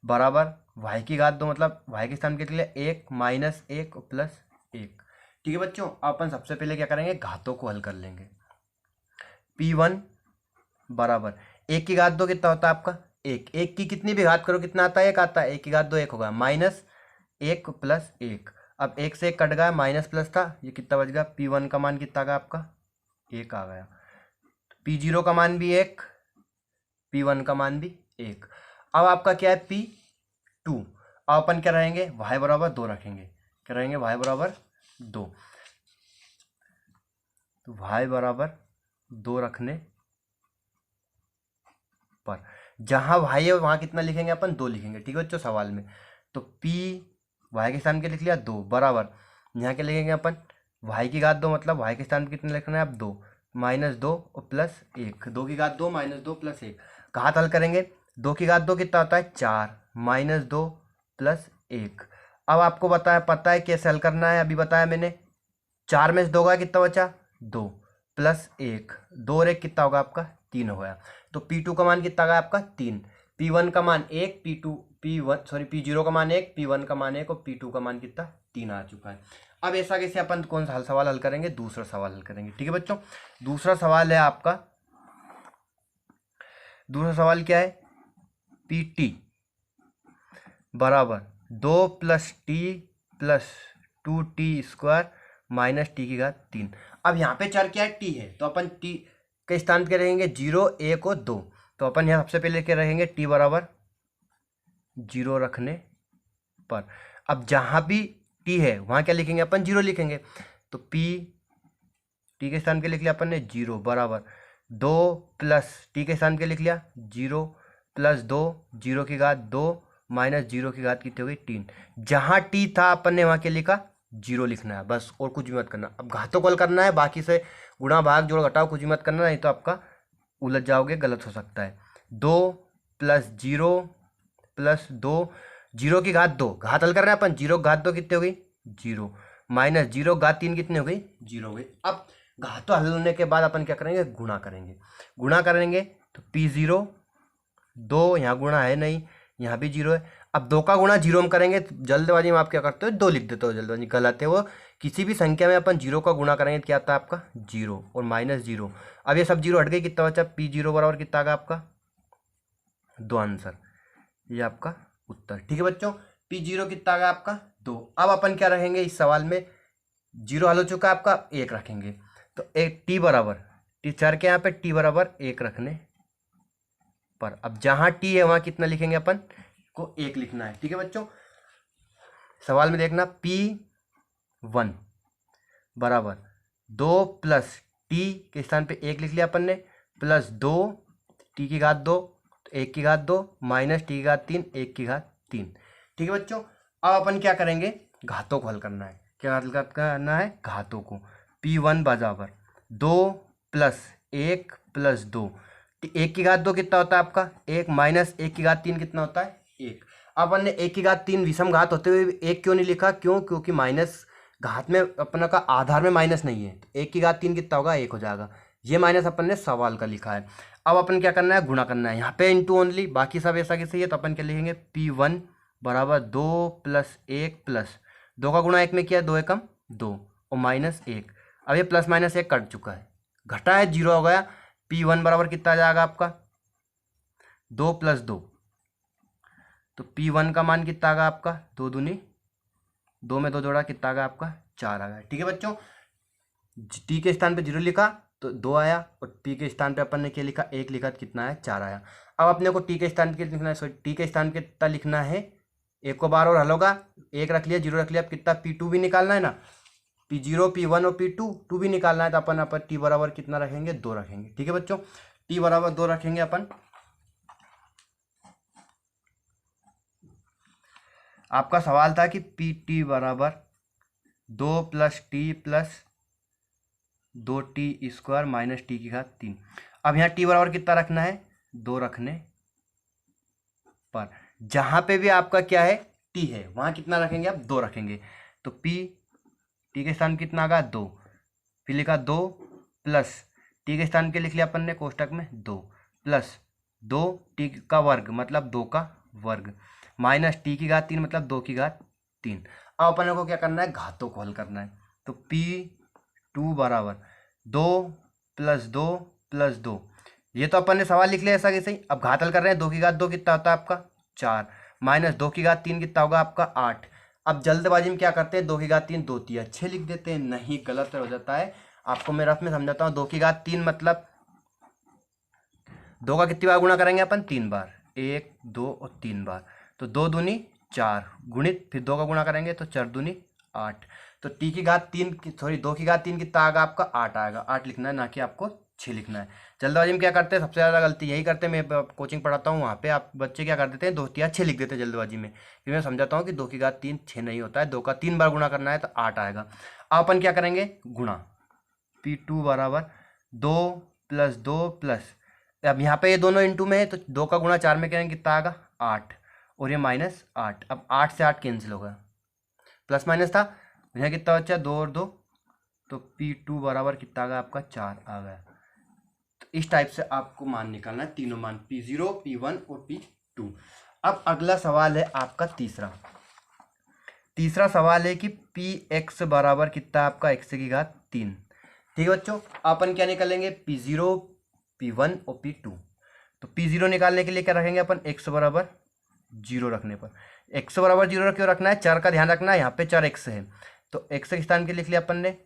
बराबर वाई की घात दो, मतलब वाई के स्थान पे लिख लिया एक माइनस एक प्लस एक। ठीक है बच्चों, अपन सबसे पहले क्या करेंगे घातों को हल कर लेंगे। पी वन बराबर एक की घात दो कितना होता है आपका एक, एक की कितनी भी घात करो कितना आता है एक आता है, एक की घात दो एक होगा माइनस एक प्लस एक। अब एक से एक कट गया, माइनस प्लस था, ये कितना बच गया पी वन का मान कितना गया आपका एक आ गया। पी जीरो का मान भी एक, पी वन का मान भी एक। अब आपका क्या है पी टू। अब अपन क्या रहेंगे वाई बराबर दो रखेंगे, क्या रहेंगे वाई बराबर दो, तो वाई बराबर दो रखने पर जहां वाई है वहां कितना लिखेंगे अपन दो लिखेंगे। ठीक है बच्चों सवाल में, तो पी वाई के स्थान पे लिख लिया दो बराबर यहाँ के लिखेंगे अपन वाई की घात दो, मतलब वाई के स्थान पे कितना लिखना है अब दो माइनस दो और प्लस एक, दो की घात दो माइनस दो प्लस एक। घात हल करेंगे, दो की घात दो कितना होता है चार माइनस दो प्लस एक। अब आपको पता है कैसे हल करना है, अभी बताया मैंने। चार में से दो का कितना बचा दो प्लस एक, दो और एक कितना होगा आपका तीन हो गया। तो पी टू का मान कितना गया आपका तीन, पी वन का मान एक, पी जीरो का मान एक, पी वन का मान एक और पी टू का मान कितना तीन आ चुका है। अब ऐसा कैसे अपन कौन सा सवाल हल करेंगे दूसरा सवाल हल करेंगे। ठीक है बच्चों, दूसरा सवाल है आपका, दूसरा सवाल क्या है पी टी बराबर दो plus T plus two T square minus T की घात तीन। अब यहाँ पे चर क्या है टी है, तो अपन टी के स्थान पे रहेंगे जीरो एक और दो, तो अपन यहाँ सबसे पहले क्या रहेंगे टी बराबर जीरो रखने पर। अब जहाँ भी टी है वहाँ क्या लिखेंगे अपन जीरो लिखेंगे, तो पी टी के स्थान पे लिख लिया अपन ने जीरो बराबर दो प्लस टी के स्थान पे लिख लिया जीरो प्लस दो, जीरो की घात दो माइनस जीरो की घात कितनी होगी तीन। जहाँ टी था अपन ने वहाँ क्या लिखा जीरो लिखना है बस, और कुछ भी मत करना। अब घातों को हल करना है, बाकी से गुणा भाग जोड़ घटाओ कुछ भी मत करना, नहीं तो आपका उलझ जाओगे, गलत हो सकता है। दो प्लस जीरो प्लस दो, जीरो की घात दो, घात हल कर रहे हैं अपन, जीरो की घात दो कितनी हो गई जीरो माइनस जीरो घात तीन कितनी हो गई जीरो हो गई। अब घातों हल होने के बाद अपन क्या करेंगे गुणा करेंगे, गुणा करेंगे तो पी जीरो दो, यहाँ गुणा है नहीं, यहाँ भी जीरो है। अब दो का गुणा जीरो में करेंगे, तो जल्दबाजी में आप क्या करते हो दो लिख देते हो, जल्दबाजी गलत है वो। किसी भी संख्या में अपन जीरो का गुणा करेंगे तो क्या आता है आपका जीरो और माइनस जीरो। अब ये सब जीरो हट गई, कितना बचा पी जीरो बराबर कितना आ गया आपका दो, आंसर ये आपका उत्तर। ठीक है बच्चों, पी जीरो कितना आ गया आपका दो। अब अपन क्या रखेंगे इस सवाल में, जीरो हल हो चुका है आपका एक रखेंगे, तो एक टी बराबर टी चार के यहाँ पे टी बराबर एक रखने पर। अब जहाँ टी है वहाँ कितना लिखेंगे अपन को एक लिखना है। ठीक है बच्चों, सवाल में देखना पी वन बराबर दो प्लस टी के स्थान पे एक लिख लिया अपन ने प्लस दो टी की घात दो, तो एक की घात दो माइनस टी की घात तीन, एक की घात तीन। ठीक है बच्चों, अब अपन क्या करेंगे घातों को हल करना है। क्या हल करना है घातों को, पी वन बराबर दो प्लस एक प्लस दो, एक की घात दो कितना होता है आपका एक माइनस एक की घात तीन कितना होता है एक। अब अपन ने एक की घात तीन विषम घात होते हुए एक क्यों नहीं लिखा, क्यों क्योंकि माइनस घात में अपना का आधार में माइनस नहीं है, तो एक की घात तीन कितना होगा एक हो जाएगा, ये माइनस अपन ने सवाल का लिखा है। अब अपन क्या करना है गुणा करना है, यहाँ पे इंटू ओनली, बाकी सब ऐसा कैसे है, तो अपन क्या लिखेंगे पी वन बराबर दो प्लस एक प्लस दो का गुणा एक में किया दो एकम दो और माइनस एक। अब ये प्लस माइनस एक कट चुका है, घटा है जीरो हो गया। पी वन बराबर कितना आ जाएगा आपका दो प्लस दो, तो पी वन का मान कितना आ गया आपका दो दूनी दो में दो जोड़ा कितना आ गया आपका चार आ गया। ठीक है बच्चों, टी के स्थान पे जीरो लिखा तो दो आया और पी के स्थान पे अपन ने क्या लिखा एक लिखा तो कितना आया चार आया। अब अपने को टी के स्थान पे लिखना है, सॉरी टी के स्थान पे कितना लिखना है, एक को बार और हल होगा, एक रख लिया जीरो रख लिया, अब कितना पी टू भी निकालना है ना, पी जीरो पी वन और पी टू भी निकालना है, तो अपन टी बराबर कितना रखेंगे दो रखेंगे। ठीक है बच्चों, टी बराबर दो रखेंगे अपन। आपका सवाल था कि पी टी बराबर 2 + t + 2t² - t⁻3। अब यहाँ टी बराबर कितना रखना है, 2 रखने पर जहाँ पे भी आपका क्या है टी है वहाँ कितना रखेंगे आप, 2 रखेंगे। तो पी टी के स्थान कितना आ गया 2, फिर लिखा 2 प्लस टी के स्थान के लिख लिया अपन ने कोष्टक में 2 प्लस 2 टी का वर्ग मतलब 2 का वर्ग माइनस टी की घात 3 मतलब 2 की घात 3। अब अपन को क्या करना है, घातों को हल करना है। तो P2 बराबर 2 + 2 + 2, ये तो अपन ने सवाल लिख लिया ऐसा कैसे ही। अब घात हल कर रहे हैं, 2 की घात 2 कितना होता है आपका 4 माइनस 2 की घात 3 कितना होगा आपका 8। अब जल्दबाजी में क्या करते हैं, 2 की घात 3 2 तिया 6 लिख देते हैं, नहीं गलत हो जाता है। आपको मैं रफ में समझाता हूँ, 2 की घात 3 मतलब 2 का कितनी बार गुणा करेंगे अपन, 3 बार, 1 2 और 3 बार, तो 2 दूनी 4 गुणित फिर 2 का गुणा करेंगे तो 4 दूनी 8। तो टी की घात 3 सॉरी 2 की घात 3 कितना आएगा आपका 8 आएगा, 8 लिखना है ना कि आपको 6 लिखना है। जल्दबाजी में क्या करते हैं, सबसे ज़्यादा गलती यही करते हैं। मैं कोचिंग पढ़ाता हूँ वहाँ पे आप बच्चे क्या कर देते हैं, 2 तिया 6 लिख देते हैं जल्दबाजी में। फिर मैं समझाता हूँ कि 2 की घात 3 6 नहीं होता है, 2 का 3 बार गुणा करना है तो 8 आएगा। अब अपन क्या करेंगे, गुणा P2 बराबर 2 + 2 प्लस, अब यहाँ पे ये दोनों इंटू में है तो 2 का गुणा 4 में करेंगे कितना आएगा 8 और ये -8। अब 8 से 8 कैंसिल होगा, प्लस माइनस था, यहाँ कितना बचा 2 और 2, तो P2 बराबर कितना आ गया आपका 4 आ गया। तो इस टाइप से आपको मान निकालना है, तीनों मान P0 P1 और P2। अब अगला सवाल है आपका तीसरा सवाल है कि Px बराबर कितना आपका x की घात 3। ठीक है बच्चों, अपन क्या निकालेंगे, P0 P1 और P2। तो P0 निकालने के लिए क्या रखेंगे अपन, x बराबर 0 रखने पर, x बराबर 0 क्यों रखना है, 4 का ध्यान रखना है, यहाँ पे 4x है तो x के स्थान के लिख लिया अपन ने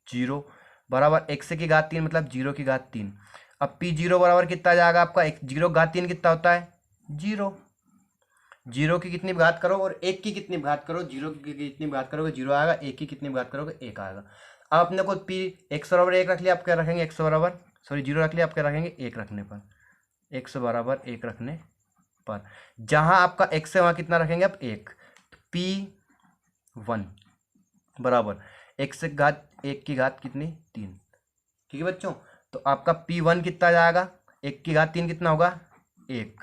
0 बराबर x की घात 3 मतलब 0 की घात 3। अब P0 बराबर कितना आ जाएगा आपका, 0 घात 3 कितना होता है 0, 0 की कितनी घात करो और 1 की कितनी घात करो, 0 की कितनी घात करोगे 0 आएगा, 1 की कितनी घात करोगे 1 आएगा। अब अपने को x बराबर 1 रख लिया, आप क्या रखेंगे, x बराबर 0 रख लिया, आप क्या रखेंगे 1 रखने पर, x बराबर 1 रखने पर जहां आपका x है वहां कितना रखेंगे आप 1। तो P1 बराबर x की घात 1 की घात कितनी 3। ठीक है बच्चों, तो आपका P1 कितना जाएगा, 1 की घात 3 कितना होगा 1,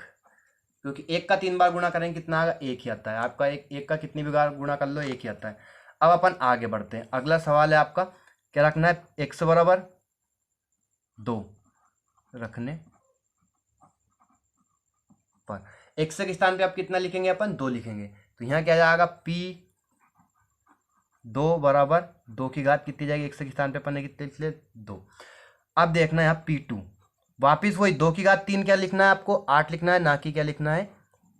क्योंकि 1 का 3 बार गुणा करेंगे कितना आएगा 1 ही आता है आपका, 1 का कितनी भी बार गुणा कर लो 1 ही आता है। अब अपन आगे बढ़ते हैं, अगला सवाल है आपका क्या रखना है, x बराबर 2 रखने पर, x के स्थान पे आप कितना लिखेंगे अपन 2 लिखेंगे, तो यहाँ क्या जाएगा P2 बराबर 2 की घात कितनी जाएगी, x के स्थान पे अपन ने कितने लिख लिए 2। अब देखना है यहाँ P2 वापिस वही 2 की घात 3 क्या लिखना है आपको 8 लिखना है, ना कि क्या लिखना है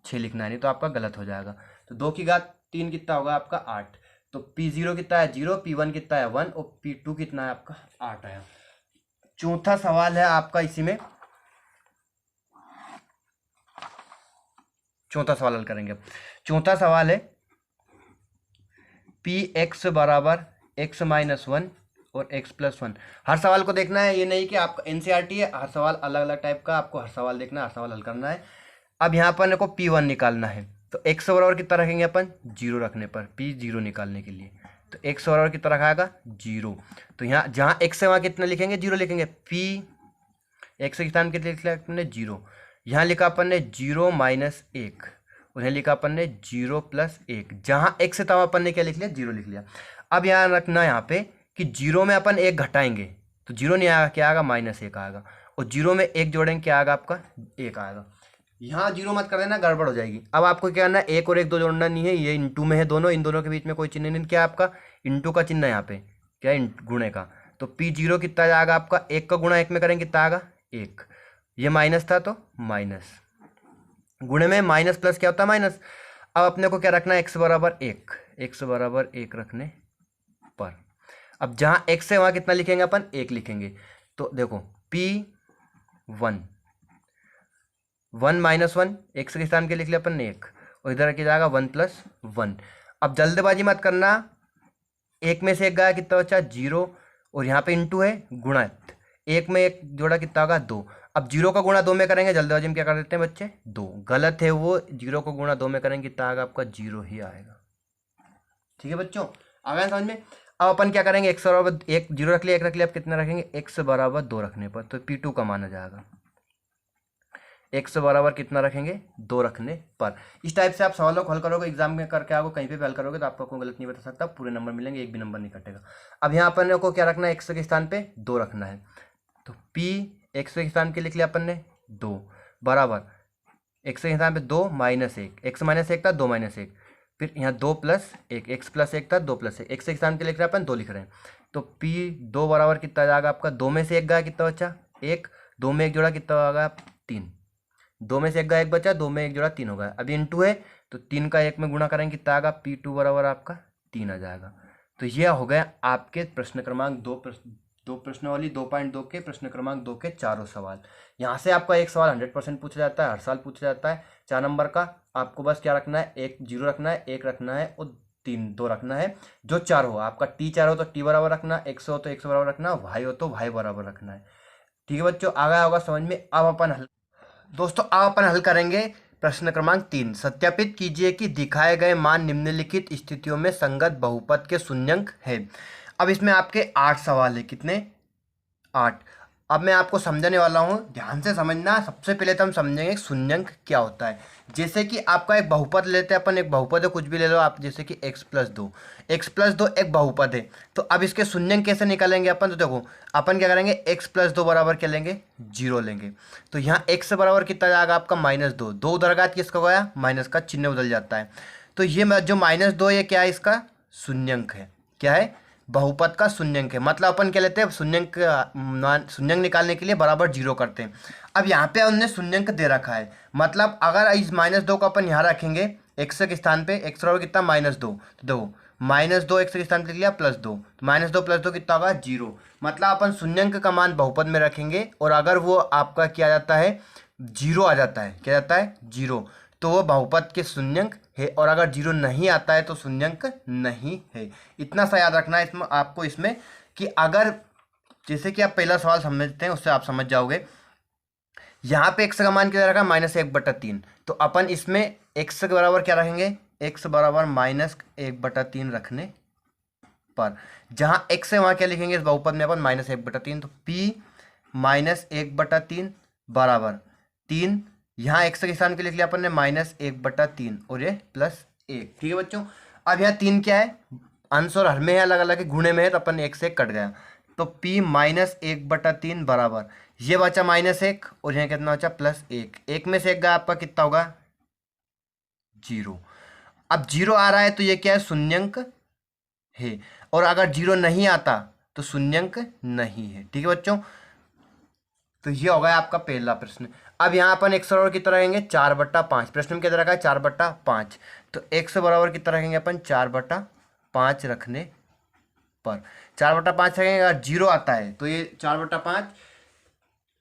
6 लिखना है, नहीं तो आपका गलत हो जाएगा। तो 2 की घात 3 कितना होगा आपका 8, तो P0 कितना है 0, P1 कितना है 1 और P2 कितना है आपका 8 आया। चौथा सवाल है आपका इसी में, चौथा सवाल हल करेंगे। चौथा सवाल है Px बराबर x - 1 और x + 1। हर सवाल को देखना है, ये नहीं कि आपका एनसीईआरटी है हर सवाल अलग अलग टाइप का, आपको हर सवाल देखना है, हर सवाल हल करना है। अब यहाँ पर को P1 निकालना है, तो x बराबर कितना रखेंगे अपन 0 रखने पर, P0 निकालने के लिए, तो x बराबर कितना रखा आएगा 0। तो यहाँ जहाँ x है वहाँ कितना लिखेंगे 0 लिखेंगे, x के स्थान कितने लिखा अपन ने 0, यहाँ लिखा अपन ने 0 - 1 और यहाँ लिखा अपन ने 0 + 1, जहाँ x है तब अपन ने क्या लिख लिया 0 लिख लिया। अब यहाँ रखना यहाँ पे कि 0 में अपन 1 घटाएंगे तो 0 नहीं आएगा, क्या आएगा -1 आएगा, और 0 में 1 जोड़ेंगे क्या आएगा आपका 1 आएगा। यहाँ 0 मत कर देना, गड़बड़ हो जाएगी। अब आपको क्या करना है, 1 और 1 दो जोड़ना नहीं है, ये इंटू में है दोनों, इन दोनों के बीच में कोई चिन्ह नहीं, क्या आपका इंटू का चिन्ह है यहाँ पे, क्या गुणे का। तो P0 कितना जाएगा आपका 1 का गुणा 1 में करेंगे कितना आएगा 1, ये माइनस था तो माइनस, गुणे में माइनस प्लस क्या होता है माइनस। अब अपने को क्या रखना है x बराबर 1, x बराबर 1 रखने पर, अब जहाँ x है वहाँ कितना लिखेंगे अपन 1 लिखेंगे, तो देखो P1 1 - 1 x के स्थान के लिख लिया अपन ने 1 और इधर रखे जाएगा 1 + 1। अब जल्दबाजी मत करना, 1 में से 1 गया कितना बचा 0 और यहाँ पे इंटू है गुणा, एक में एक जोड़ा कितना होगा 2। अब जीरो का गुणा 2 में करेंगे, जल्दबाजी में क्या कर देते हैं बच्चे 2, गलत है वो, जीरो को गुणा 2 में करेंगे कितना आएगा आपका 0 ही आएगा। ठीक है बच्चों, आ गया समझ में। अब अपन क्या करेंगे, एक्स बराबर एक, जीरो रख लिया, एक रख लिया, अब कितना रखेंगे एक्स बराबर 2 रखने पर तो P2 का मान आ जाएगा। एक्स बराबर कितना रखेंगे 2 रखने पर। इस टाइप से आप सवालों को हल करोगे, एग्जाम में करके आपको कहीं पे भी हल करोगे तो आपको कोई गलत नहीं बता सकता, पूरे नंबर मिलेंगे, एक भी नंबर नहीं कटेगा। अब यहाँ अपन को क्या रखना है, एक्स के स्थान पे 2 रखना है, तो P एक्स के स्थान पे लिख लिया अपन ने 2 बराबर एक्स के स्थान पे 2 माइनस 1, एक्स माइनस 1 था 2 माइनस 1, फिर यहाँ 2 प्लस 1, एक्स प्लस 1 था 2 प्लस 1, एक्स के स्थान पे लिख रहे हैं अपन 2 लिख रहे हैं, तो P2 बराबर कितना जाएगा आपका, 2 में से 1 गया कितना बचा 1, 2 में 1 जोड़ा कितना होगा 3, 2 में से 1 गया 1 बचा, 2 में 1 जोड़ा 3 होगा। अभी इनटू है तो 3 का 1 में गुणा करेंगे कितना आएगा, P2 बराबर आपका 3 आ जाएगा। तो यह हो गया आपके प्रश्न क्रमांक 2 प्रश्न वाली 2.2 के प्रश्न क्रमांक 2 के चारों सवाल। यहाँ से आपका एक सवाल 100% पूछा जाता है, हर साल पूछा जाता है 4 नंबर का। आपको बस क्या रखना है, एक 0 रखना है, 1 रखना है और 2 रखना है। जो 4 हो, आपका T4 हो तो T बराबर रखना, X हो तो X बराबर रखना, Y हो तो Y बराबर रखना है। ठीक है बच्चों, आ गया होगा समझ में। अब अपन हल दोस्तों अब अपन हल करेंगे प्रश्न क्रमांक 3। सत्यापित कीजिए कि दिखाए गए मान निम्नलिखित स्थितियों में संगत बहुपद के शून्यंक है। अब इसमें आपके 8 सवाल है, कितने 8। अब मैं आपको समझाने वाला हूँ, ध्यान से समझना। सबसे पहले तो हम समझेंगे शून्यंक क्या होता है। जैसे कि आपका एक बहुपद लेते हैं अपन, एक बहुपद है, कुछ भी ले लो आप, जैसे कि x प्लस 2 एक बहुपद है। तो अब इसके शून्यंक कैसे निकालेंगे अपन, तो देखो अपन क्या करेंगे, x प्लस 2 बराबर क्या लेंगे 0 लेंगे। तो यहाँ x बराबर कितना जाएगा आपका -2, 2 उधर घात किसका गया, माइनस का चिन्ह बदल जाता है। तो ये जो -2 ये क्या है, इसका शून्यंक है। क्या है, बहुपद का शून्यंक है। मतलब अपन क्या लेते हैं, शून्यंक निकालने के लिए बराबर 0 करते हैं। अब यहाँ पे हमने शून्यंक दे रखा है, मतलब अगर इस -2 को अपन यहाँ रखेंगे x के स्थान पे, x बराबर कितना -2, तो देखो -2 x के स्थान पे लिख लिया +2, तो -2 + 2 कितना होगा 0। मतलब अपन शून्यंक का मान बहुपद में रखेंगे और अगर वो आपका क्या आ जाता है 0 आ जाता है, क्या जाता है 0, तो वो बहुपद के शून्यंक है। और अगर 0 नहीं आता है तो शून्यंक नहीं है। इतना सा याद रखना है इसमें आपको, इसमें कि अगर जैसे कि आप पहला सवाल समझते हैं उससे आप समझ जाओगे। यहाँ पे x का मान क्या रखा, -1/3, तो अपन इसमें x के बराबर क्या रखेंगे, x बराबर -1/3 रखने पर जहाँ x है वहाँ क्या लिखेंगे इस बहुपद में अपन -1/3, तो p -1/3 बराबर 3, यहाँ x के स्थान पे लिख लिया अपन ने -1/3 और ये +1। ठीक है बच्चों, अब यहाँ 3 क्या है, अंश और हर में है, अलग अलग है, गुणे में है, तो अपन 1 से 1 कट गया, तो p -1/3 बराबर ये बचा -1 और यहाँ कितना बचा +1, 1 में से 1 गया आपका कितना होगा 0। अब 0 आ रहा है तो ये क्या है, शून्यंक है, और अगर 0 नहीं आता तो शून्यंक नहीं है। ठीक है बच्चों, तो ये होगा आपका पहला प्रश्न। अब यहाँ अपन x बराबर कितना रखेंगे 4/5, प्रश्न में क्या रखा है 4/5, तो x बराबर कितना रखेंगे अपन 4/5 रखने पर 4/5 रखेंगे। अगर 0 आता है तो ये 4/5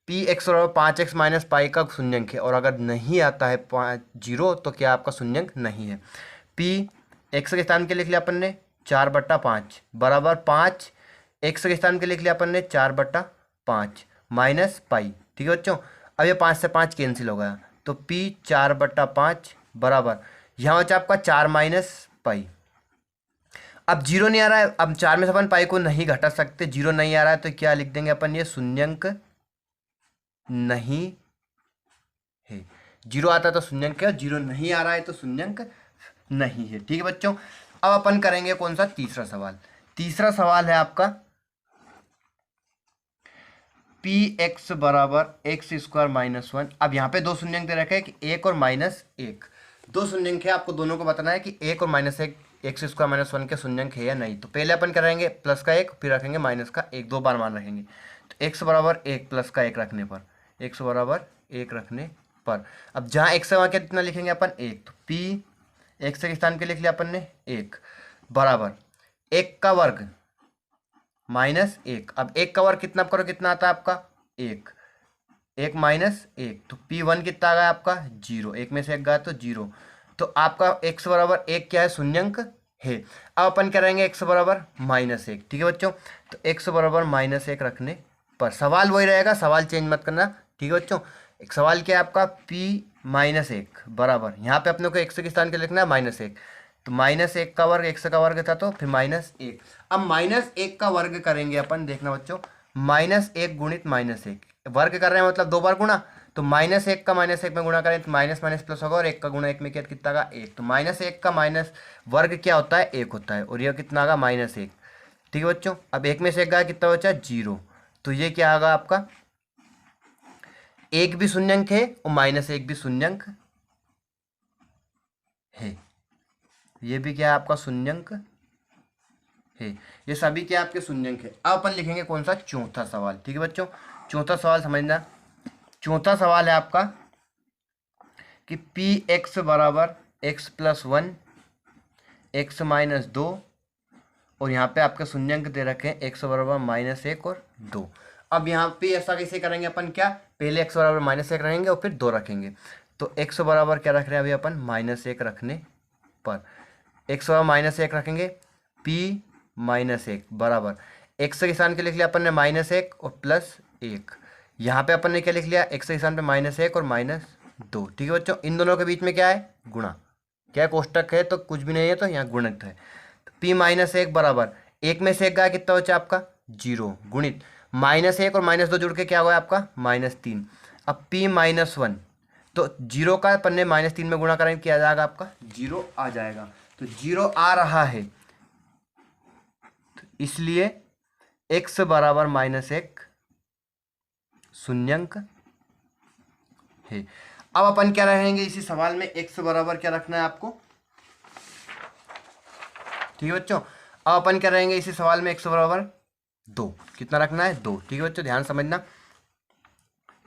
p x बराबर 5x माइनस पाई का शून्यंक है, और अगर नहीं आता है 0 तो क्या आपका शून्यंक नहीं है। p x के स्थान के लिख लिया अपन ने 4/5 बराबर 5, x के स्थान के लिख लिया अपन ने 4/5 माइनस पाई। ठीक है बच्चों, अब ये 5 से 5 कैंसिल हो गया, तो p 4/5 बराबर यहाँ बचा आपका 4 माइनस पाई। अब 0 नहीं आ रहा है, अब 4 में से अपन पाई को नहीं घटा सकते, 0 नहीं आ रहा है तो क्या लिख देंगे अपन, ये शून्यंक नहीं है। 0 आता है तो शून्यंक है, 0 नहीं आ रहा है तो शून्यंक नहीं है। ठीक है बच्चों, अब अपन करेंगे कौन सा, तीसरा सवाल। तीसरा सवाल है आपका px बराबर x² -1। अब यहाँ पे दो शून्यंक दे रखे हैं कि 1 और -1, दो शून्यंक है, आपको दोनों को बताना है कि 1 और -1 x² -1 के शून्यंक है या नहीं। तो पहले अपन करेंगे प्लस का 1, फिर रखेंगे माइनस का 1, 2 बार मान रखेंगे। तो x बराबर 1 प्लस का 1 रखने पर, x बराबर 1 रखने पर अब जहाँ x है वहाँ कितना लिखेंगे अपन 1, तो p x के स्थान पे लिख लिया अपन ने 1 बराबर 1 का वर्ग -1। अब 1 का वर्ग कितना करो, कितना आता है आपका 1, 1 -1, तो p1 कितना आ गया आपका 0, 1 में से 1 गया तो 0। तो आपका x बराबर 1 क्या है, शून्यंक है। अब अपन करेंगे x बराबर -1। ठीक है बच्चों, तो x बराबर -1 रखने पर। सवाल वही रहेगा, सवाल चेंज मत करना, ठीक है बच्चों। एक सवाल क्या है आपका, p-1 बराबर, यहाँ पे अपने को x के स्थान के लिखना है -1, तो -1 का वर्ग x का वर्ग था, तो फिर -1। अब -1 का वर्ग करेंगे अपन, देखना बच्चों, -1 गुणित -1, वर्ग कर रहे हैं मतलब 2 बार गुणा, तो -1 का -1 में गुणा करें तो माइनस माइनस प्लस होगा, और 1 का गुणा 1 में कितना का 1, तो -1 का माइनस वर्ग क्या होता है, 1 होता है, और ये कितना का -1, ठीक है बच्चों। अब 1 में से 1 गया, कितना बचा 0, तो ये क्या होगा आपका, 1 भी शून्यंक है और -1 भी शून्यंक है, ये भी क्या है आपका शून्यंक है, ये सभी क्या आपके शून्यंक है। अब अपन लिखेंगे कौन सा, चौथा सवाल, ठीक है बच्चों। चौथा सवाल समझना, चौथा सवाल है आपका कि px बराबर x + 1 x - 2, और यहाँ पे आपके शून्यंक दे रखे हैं x बराबर -1 और 2। अब यहाँ पे ऐसा कैसे करेंगे अपन, क्या पहले x बराबर -1 रहेंगे और फिर 2 रखेंगे, तो x बराबर क्या रख रहे हैं अभी अपन, -1 रखने पर x बराबर -1 रखेंगे, p-1 बराबर x के स्थान के लिख लिया अपन ने -1 और +1, यहाँ पे अपन ने क्या लिख लिया, x के स्थान पे -1 और -2, ठीक है बच्चों। इन दोनों के बीच में क्या है, गुणा, क्या है, कोष्टक है, तो कुछ भी नहीं है, तो यहाँ गुणित है, तो p-1 बराबर 1 में से 1 गया, कितना बचा आपका 0, गुणित -1 और -2 जुड़ के क्या हुआ आपका -3। अब p-1, तो 0 का अपन ने -3 में गुणा करेंगे, क्या आ जाएगा आपका 0 आ जाएगा, तो 0 आ रहा है, तो इसलिए x बराबर -1 शून्यंक है। अब अपन क्या रहेंगे इसी सवाल में, x बराबर क्या रखना है आपको, ठीक है बच्चों। अब अपन क्या रहेंगे इसी सवाल में, x बराबर 2, कितना रखना है 2, ठीक है बच्चों। ध्यान समझना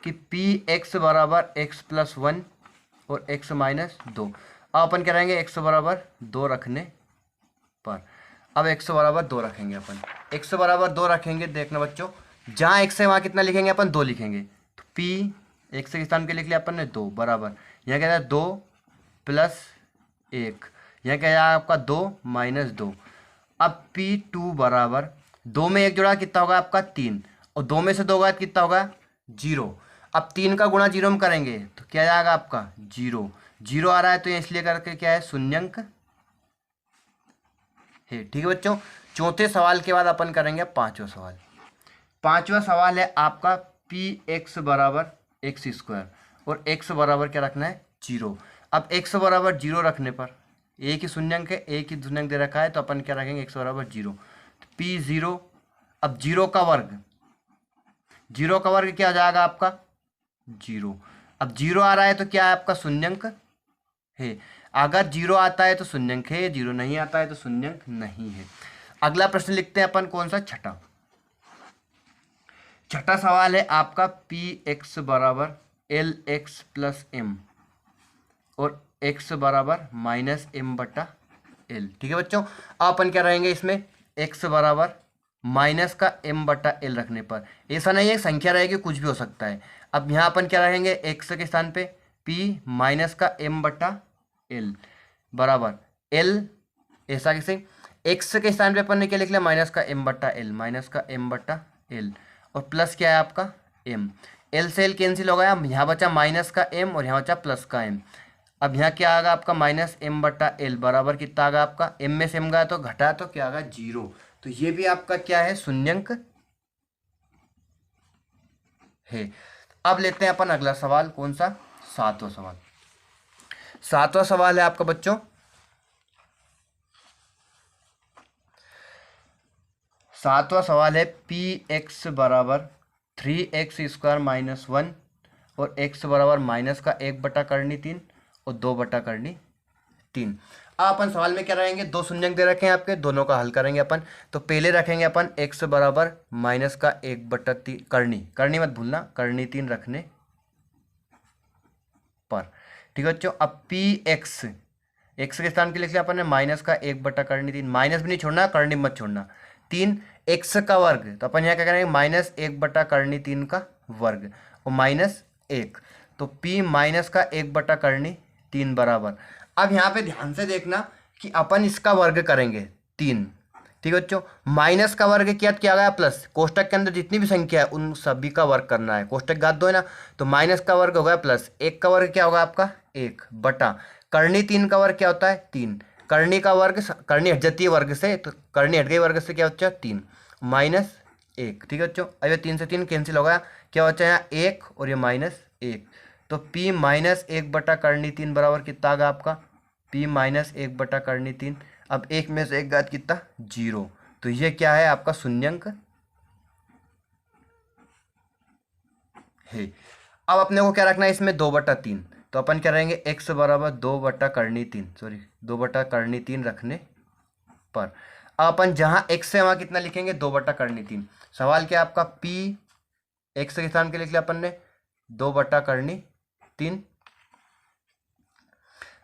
कि px बराबर x + 1 और x - 2। अब अपन क्या रहेंगे, x बराबर 2 रखने पर, अब x बराबर 2 रखेंगे अपन, x बराबर 2 रखेंगे, देखना बच्चों, जहाँ x है वहाँ कितना लिखेंगे अपन, 2 लिखेंगे, तो p x के स्थान के लिख लिया अपन ने 2 बराबर, यहाँ क्या है 2 + 1, यहाँ क्या है आपका 2 - 2। अब p2 बराबर 2 में 1 जोड़ा कितना होगा आपका 3, और 2 में से 2 गया कितना होगा 0। अब 3 का गुणा 0 में करेंगे तो क्या जाएगा आपका 0, 0 आ रहा है, तो ये इसलिए करके क्या है शून्यंक है, ठीक है बच्चों। चौथे सवाल के बाद अपन करेंगे पांचवा सवाल। पांचवा सवाल है आपका px बराबर x² और x बराबर क्या रखना है 0। अब x बराबर 0 रखने पर, एक ही शून्यंक है, एक ही शून्यंक दे रखा है, तो अपन क्या रखेंगे x बराबर 0, तो p0। अब 0 का वर्ग, 0 का वर्ग क्या आ जाएगा आपका 0। अब 0 आ रहा है तो क्या है आपका शून्यंक है, अगर 0 आता है तो शून्यंक है, 0 नहीं आता है तो शून्यंक नहीं है। अगला प्रश्न लिखते हैं अपन कौन सा, छठा। छठा सवाल है आपका px बराबर lx + m और x बराबर -m/l, ठीक है बच्चों। अब अपन क्या रहेंगे इसमें, x बराबर -m/l रखने पर, ऐसा नहीं है संख्या रहेगी, कुछ भी हो सकता है। अब यहाँ अपन क्या रहेंगे, x के स्थान पे p -m/l बराबर l, ऐसा कैसे, x के स्थान पे अपन ने क्या लिख लिया -m/l और प्लस क्या है आपका m, l से l कैंसिल हो गया, यहाँ बचा -m और यहाँ बचा +m। अब यहाँ क्या आएगा आपका -m/l बराबर कितना आएगा आपका, m में से m गया तो घटा, तो क्या आएगा 0, तो ये भी आपका क्या है शून्यंक है। अब लेते हैं अपन अगला सवाल, कौन सा, सातवां सवाल। सातवां सवाल है आपका बच्चों, सातवां सवाल है px बराबर 3x² - 1 और x बराबर -1/3 और 2/3। अब अपन सवाल में क्या रहेंगे, दो शून्यंक दे रखे हैं आपके, दोनों का हल करेंगे अपन। तो पहले रखेंगे अपन x बराबर -1/3, करनी मत भूलना, करनी 3 रखने पर, ठीक है बच्चों। अब px, x के स्थान के लिख लिया अपन ने -1/3, माइनस भी नहीं छोड़ना, करनी मत छोड़ना, 3 x का वर्ग, तो अपन यहाँ क्या करेंगे -1/3 का वर्ग और -1, तो p -1/3 बराबर। अब यहाँ पे ध्यान से देखना कि अपन इसका वर्ग करेंगे 3, ठीक है बच्चों, माइनस का वर्ग क्या गया प्लस, कोष्टक के अंदर जितनी भी संख्या है उन सभी का वर्ग करना है, कोष्टक घात 2 है ना, तो माइनस का वर्ग हो गया प्लस, एक का वर्ग क्या होगा आपका 1 बटा करनी 3 का वर्ग क्या होता है 3, करनी का वर्ग करनी हट जाती है वर्ग से, तो करनी हट गई वर्ग से क्या बच्चा 3 माइनस 1। ठीक है बच्चों, अब ये 3 से 3 कैंसिल हो गया, क्या बच्चा यहाँ 1 और ये -1, तो p -1 बटा करनी 3 बराबर कितना आ गया आपका p -1 बटा करनी 3। अब एक में से एक घात कितना 0, तो ये क्या है आपका शून्यंक है। अब अपने को क्या रखना है इसमें 2/3, तो अपन क्या रहेंगे x बराबर 2 बटा करनी 3, सॉरी 2 बटा करनी 3 रखने पर अब अपन जहाँ x से वहाँ कितना लिखेंगे 2 बटा करनी 3। सवाल क्या आपका p x के स्थान के लिख लिया अपन ने 2 बटा करनी 3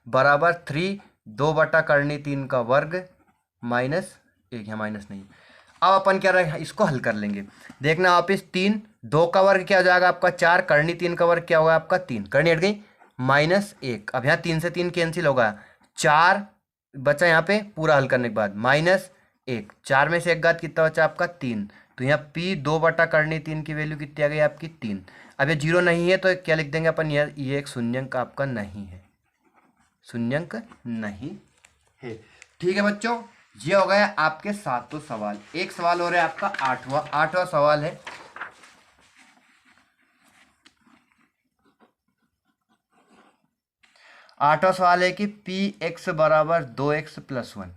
बराबर 3 2 बटा करनी 3 का वर्ग -1, है माइनस नहीं। अब अपन क्या रहे इसको हल कर लेंगे, देखना वापिस 3 2 का वर्ग क्या हो जाएगा आपका 4, करनी 3 का वर्ग क्या होगा आपका 3, करनी हट गई -1। अब यहाँ 3 से 3 कैंसिल होगा, 4 बचा यहाँ पे पूरा हल करने के बाद -1, 4 में से एक घात कितना बचा आपका 3, तो यहाँ p 2 बटा करनी 3 की वैल्यू कितनी आ गई आपकी 3। अब ये 0 नहीं है तो क्या लिख देंगे अपन, ये एक शून्यंक आपका नहीं है, शून्यंक नहीं है। ठीक है बच्चों, ये हो गया आपके 7 सवाल। एक सवाल हो रहा है आपका 8वां सवाल है। आठवां सवाल है कि px बराबर 2x + 1।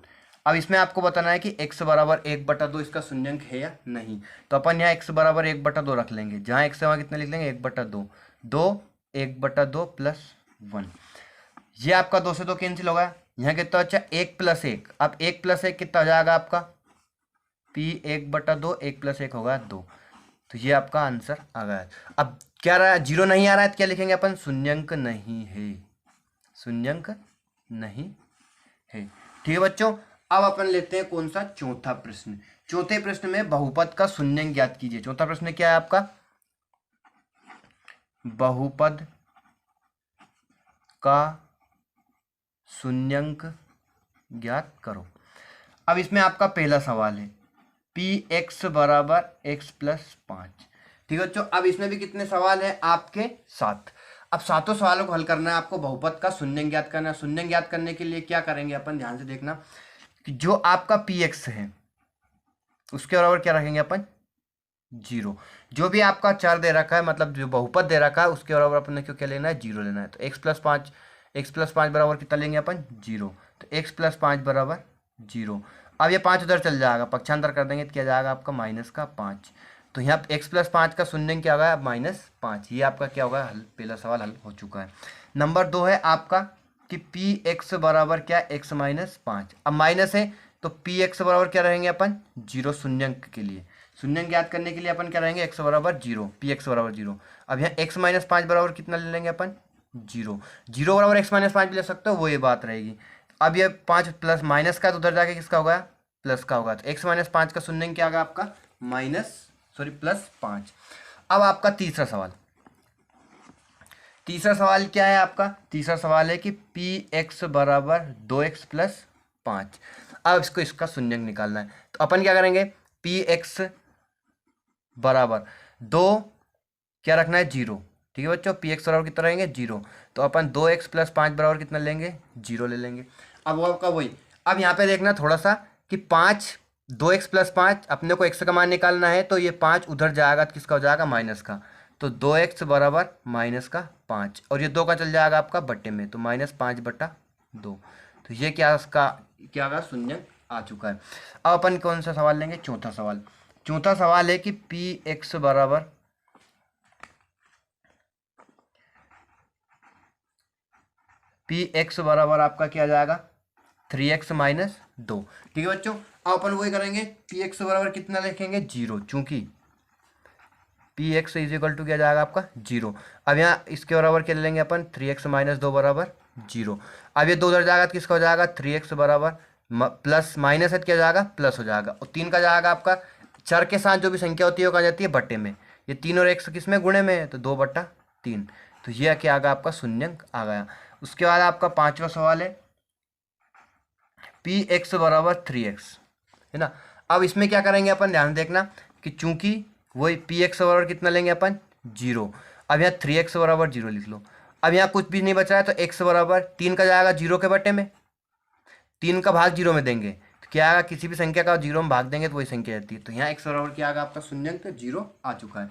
अब इसमें आपको बताना है कि x बराबर 1/2 इसका शून्यंक है या नहीं, तो अपन यहाँ x बराबर 1/2 रख लेंगे, जहाँ x है वहाँ कितना लिख लेंगे 1/2, 2 1/2 + 1। ये आपका 2 से 2 कैंसिल होगा, यहाँ कितना अच्छा 1 + 1, अब 1 + 1 कितना हो जाएगा आपका p 1/2, 1 + 1 होगा 2, तो ये आपका आंसर आ गया। अब क्या रहा है 0 नहीं आ रहा है तो क्या लिखेंगे अपन, शून्यंक नहीं है, शून्यंक नहीं है। ठीक है बच्चों, अब अपन लेते हैं कौन सा चौथा प्रश्न। चौथे प्रश्न में बहुपद का शून्यंक ज्ञात कीजिए। चौथा प्रश्न क्या है आपका, बहुपद का शून्यंक ज्ञात करो। अब इसमें आपका पहला सवाल है px बराबर x + 5। ठीक है बच्चों, अब इसमें भी कितने सवाल हैं आपके 7। अब 7 सवालों को हल करना है आपको, बहुपद का शून्यंक ज्ञात करना है। शून्यंक ज्ञात करने के लिए क्या करेंगे अपन, ध्यान से देखना कि जो आपका px है उसके बराबर क्या रखेंगे अपन 0। जो भी आपका चर दे रखा है, मतलब जो बहुपद दे रखा है उसके बराबर अपन ने क्यों क्या लेना है 0 लेना है, तो x + 5 बराबर कितना लेंगे अपन 0, तो x + 5 बराबर 0। अब ये 5 उधर चल जाएगा, पक्षांतर कर देंगे तो क्या जाएगा आपका -5, तो यहाँ x + 5 का शून्यंक क्या होगा -5। ये आपका क्या होगा हल, पहला सवाल हल हो चुका है। नंबर 2 है आपका कि px बराबर क्या x - 5। अब माइनस है तो px बराबर क्या रहेंगे अपन 0, शून्यंक के लिए शून्यंक ज्ञात करने के लिए अपन क्या रहेंगे x बराबर 0, px बराबर 0। अब यहाँ x - 5 बराबर कितना ले लेंगे अपन 0, 0 बराबर x - 5 भी ले सकते हो, वो ये बात रहेगी। अब ये 5 प्लस माइनस का तो उधर जाके किसका होगा प्लस का होगा, तो x - 5 का शून्यंक क्या होगा आपका +5। अब आपका तीसरा सवाल क्या है आपका, तीसरा सवाल है कि px बराबर 2x + 5। अब इसका शून्यंक निकालना है, तो अपन क्या करेंगे px बराबर 2 क्या रखना है 0। ठीक है बच्चों, px बराबर कितना रहेंगे 0, तो अपन 2x + 5 बराबर कितना लेंगे 0 ले लेंगे। अब वो आपका वही, अब यहाँ पे देखना थोड़ा सा कि 2x + 5 अपने को x का मान निकालना है, तो ये 5 उधर जाएगा तो किसका हो जाएगा माइनस का, तो 2x बराबर -5, और ये 2 का चल जाएगा आपका बट्टे में, तो -5/2। तो ये क्या उसका क्या होगा शून्यंक आ चुका है। अब अपन कौन सा सवाल लेंगे, चौथा सवाल है कि px बराबर आपका क्या जाएगा 3x - 2। ठीक है बच्चों, अब अपन वही करेंगे px बराबर कितना लिखेंगे 0, चूंकि px = क्या जाएगा आपका 0। अब यहाँ इसके बराबर क्या ले लेंगे अपन 3x - 2 बराबर 0। अब ये 2 उधर जाएगा तो किसका हो जाएगा 3x बराबर प्लस माइनस है क्या जाएगा प्लस हो जाएगा, और 3 का जाएगा आपका चर के साथ जो भी संख्या होती है वो कहाँ जाती है बट्टे में, ये 3 और x किस में गुणे में है, तो 2/3, तो ये क्या आ गया आपका शून्यंक आ गया। उसके बाद आपका पांचवा सवाल है px बराबर 3x, है ना। अब इसमें क्या करेंगे अपन, ध्यान देखना कि चूंकि वही पी एक्स बराबर कितना लेंगे अपन, 0। अब यहाँ 3x बराबर 0 लिख लो। अब यहाँ कुछ भी नहीं बच रहा है तो x बराबर 3 का जाएगा 0 के बटे में, 3 का भाग 0 में देंगे तो क्या आएगा, किसी भी संख्या का 0 में भाग देंगे तो वही संख्या रहती है। तो यहाँ x बराबर क्या आएगा आपका, शून्यंक 0 आ चुका है।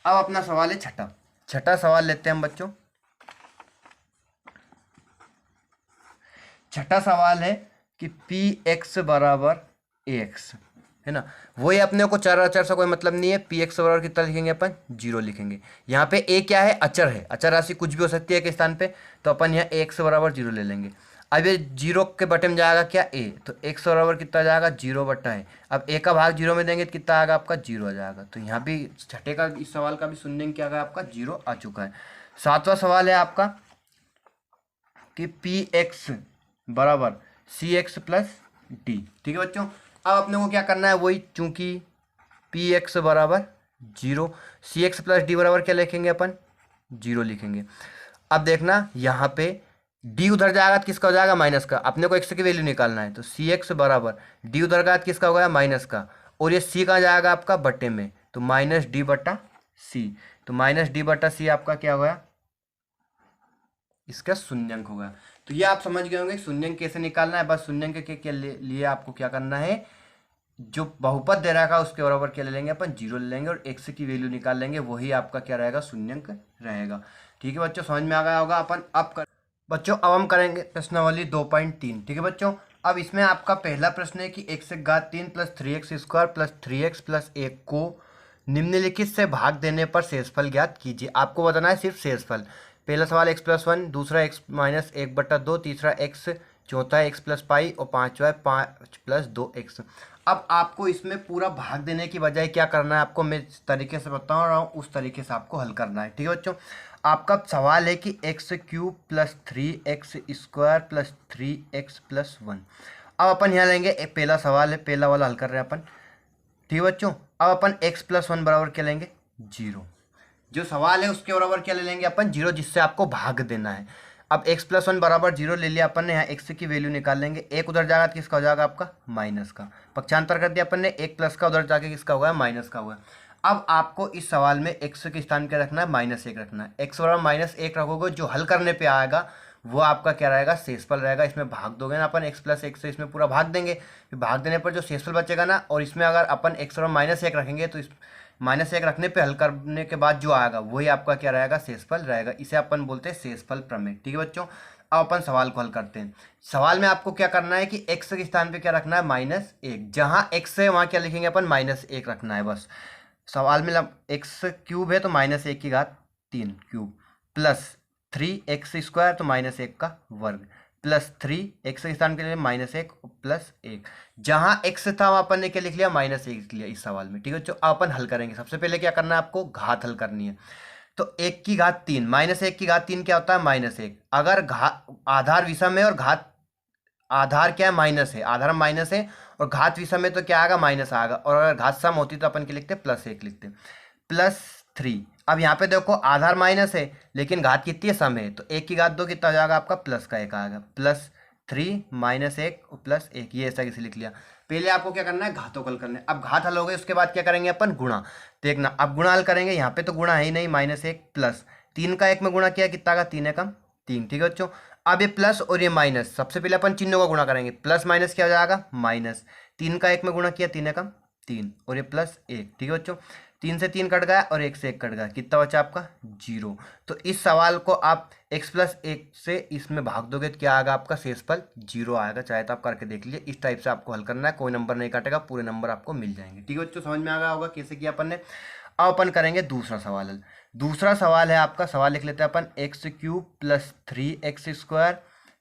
अब अपना सवाल है छठा। छठा सवाल लेते हैं हम बच्चों। छठा सवाल है कि पी एक्स बराबर ए एक्स, है ना। वही अपने को चर अचर से कोई मतलब नहीं है। पी एक्स बराबर कितना लिखेंगे अपन, 0 लिखेंगे। यहाँ पे ए क्या है, अचर है, अचर राशि कुछ भी हो सकती है के स्थान पे, तो अपन यहाँ एक्स बराबर 0 ले लेंगे। अब ये 0 के बटे में जाएगा क्या, ए, तो एक्स बराबर कितना जाएगा, 0 बटा है। अब ए का भाग 0 में देंगे तो कितना आएगा आपका, 0 आ जाएगा। तो यहाँ भी छठे का इस सवाल का भी शून्य क्या आएगा आपका, 0 आ चुका है। सातवां सवाल है आपका कि पी एक्स बराबर सी एक्स प्लस डी। ठीक है बच्चों, अब अपने को क्या करना है, वही चूंकि पी एक्स बराबर 0, सी एक्स प्लस डी बराबर क्या लिखेंगे अपन, 0 लिखेंगे। अब देखना यहाँ पे डी उधर जाएगा तो किसका हो जाएगा, माइनस का। अपने को एक्स की वैल्यू निकालना है तो सी एक्स बराबर डी उधर गया तो किसका हो गया, माइनस का। और ये सी कहाँ जाएगा आपका, बट्टे में, तो माइनस डी बटा सी। तो माइनस डी बटा सी आपका क्या हो गया, इसका शून्यंक होगा। तो ये आप समझ गए होंगे शून्यंक कैसे निकालना है। बस शून्यंक के लिए आपको क्या करना है, जो बहुपद दे रखा है उसके बराबर क्या ले लेंगे अपन, 0 ले लेंगे और x की वैल्यू निकाल लेंगे, वही आपका क्या रहेगा, शून्यंक रहेगा। ठीक है बच्चों, समझ में आ गया होगा। अपन बच्चों अब हम करेंगे प्रश्नावली 2.3। ठीक है बच्चों, अब इसमें आपका पहला प्रश्न है कि x घात 3 plus 3x square plus 3x plus 1 को निम्नलिखित से भाग देने पर शेषफल ज्ञात कीजिए। आपको बताना है सिर्फ शेषफल। पहला सवाल x प्लस 1, दूसरा x माइनस 1/2, तीसरा x, चौथा है x प्लस पाई और पांचवा है 5 प्लस 2x। अब आपको इसमें पूरा भाग देने की बजाय क्या करना है, आपको मैं इस तरीके से बता रहा हूँ उस तरीके से आपको हल करना है। ठीक है बच्चों, आपका सवाल है कि x cube plus 3x square plus 3x plus 1। अब अपन यहाँ लेंगे, पहला सवाल है, पहला वाला हल कर रहे हैं अपन। ठीक है बच्चों, अब अपन x प्लस 1 बराबर क्या लेंगे, 0। जो सवाल है उसके बराबर क्या ले लेंगे अपन, 0, जिससे आपको भाग देना है। अब x प्लस 1 बराबर 0 ले लिया अपन ने, यहाँ x की वैल्यू निकाल लेंगे। एक उधर जाएगा तो किसका हो जाएगा आपका, माइनस का। पक्षांतर कर दिया अपन ने, एक प्लस का उधर जाके किसका हुआ है, माइनस का हुआ है। अब आपको इस सवाल में x के स्थान क्या रखना है, -1 रखना है। x बराबर -1 रखोगे, जो हल करने पे आएगा वो आपका क्या रहेगा, शेषफल रहेगा। इसमें भाग दोगे ना अपन, x प्लस 1 से इसमें पूरा भाग देंगे, फिर भाग देने पर जो शेषफल बचेगा ना, और इसमें अगर अपन x बराबर -1 रखेंगे तो इस -1 रखने पे हल करने के बाद जो आएगा वही आपका क्या रहेगा, शेषफल रहेगा। इसे अपन बोलते हैं शेषफल प्रमेय। ठीक है बच्चों, अब अपन सवाल को हल करते हैं। सवाल में आपको क्या करना है कि x के स्थान पे क्या रखना है, -1। जहाँ x है वहाँ क्या लिखेंगे अपन, -1 रखना है बस। सवाल में x क्यूब है तो -1 की घात 3 क्यूब प्लस 3x स्क्वायर तो -1 का वर्ग प्लस 3x के स्थान के लिए -1 प्लस 1। जहाँ x था वहाँ अपन ने क्या लिख लिया, -1 लिया इस सवाल में। ठीक है, जो अपन हल करेंगे सबसे पहले क्या करना है, आपको घात हल करनी है। तो 1 की घात 3 -1 की घात 3 क्या होता है, -1। अगर आधार विषम है और घात, आधार क्या है, माइनस है, आधार माइनस है और घात विषम है तो क्या आएगा, माइनस आएगा। और अगर घात सम होती तो अपन क्या लिखते, +1 लिखते, +3। अब यहाँ पे देखो आधार माइनस है लेकिन घात कितनी है, सम है, तो 1 की घात 2 कितना हो जाएगा आपका, प्लस का 1 आएगा, +3 -1 और +1। ये ऐसा किसी लिख लिया। पहले आपको क्या करना है, घातों को हल करना है। अब घात हल हो गए, उसके बाद क्या करेंगे अपन, गुणा। देखना अब गुणा हल करेंगे, यहाँ पे तो गुणा है ही नहीं, -1 प्लस 3 का 1 में गुणा किया, कितना का, 3 कम 3। ठीक है बच्चों, अब ये प्लस और ये माइनस, सबसे पहले अपन चिन्हों का गुणा करेंगे। प्लस माइनस क्या हो जाएगा, माइनस। 3 का 1 में गुणा किया, 3 कम 3 और ये +1। ठीक है बच्चों, 3 से 3 कट गया और 1 से 1 कट गया, कितना बचा आपका, 0। तो इस सवाल को आप x प्लस 1 से इसमें भाग दोगे तो क्या आएगा आपका, शेषफल 0 आएगा। चाहे तो आप करके देख लीजिए, इस टाइप से आपको हल करना है, कोई नंबर नहीं काटेगा, पूरे नंबर आपको मिल जाएंगे। ठीक है बच्चों, समझ में आ गया होगा कैसे किया अपन ने। अब अपन करेंगे दूसरा सवाल हल। दूसरा सवाल है आपका, सवाल लिख लेते हैं अपन, x cube plus 3x square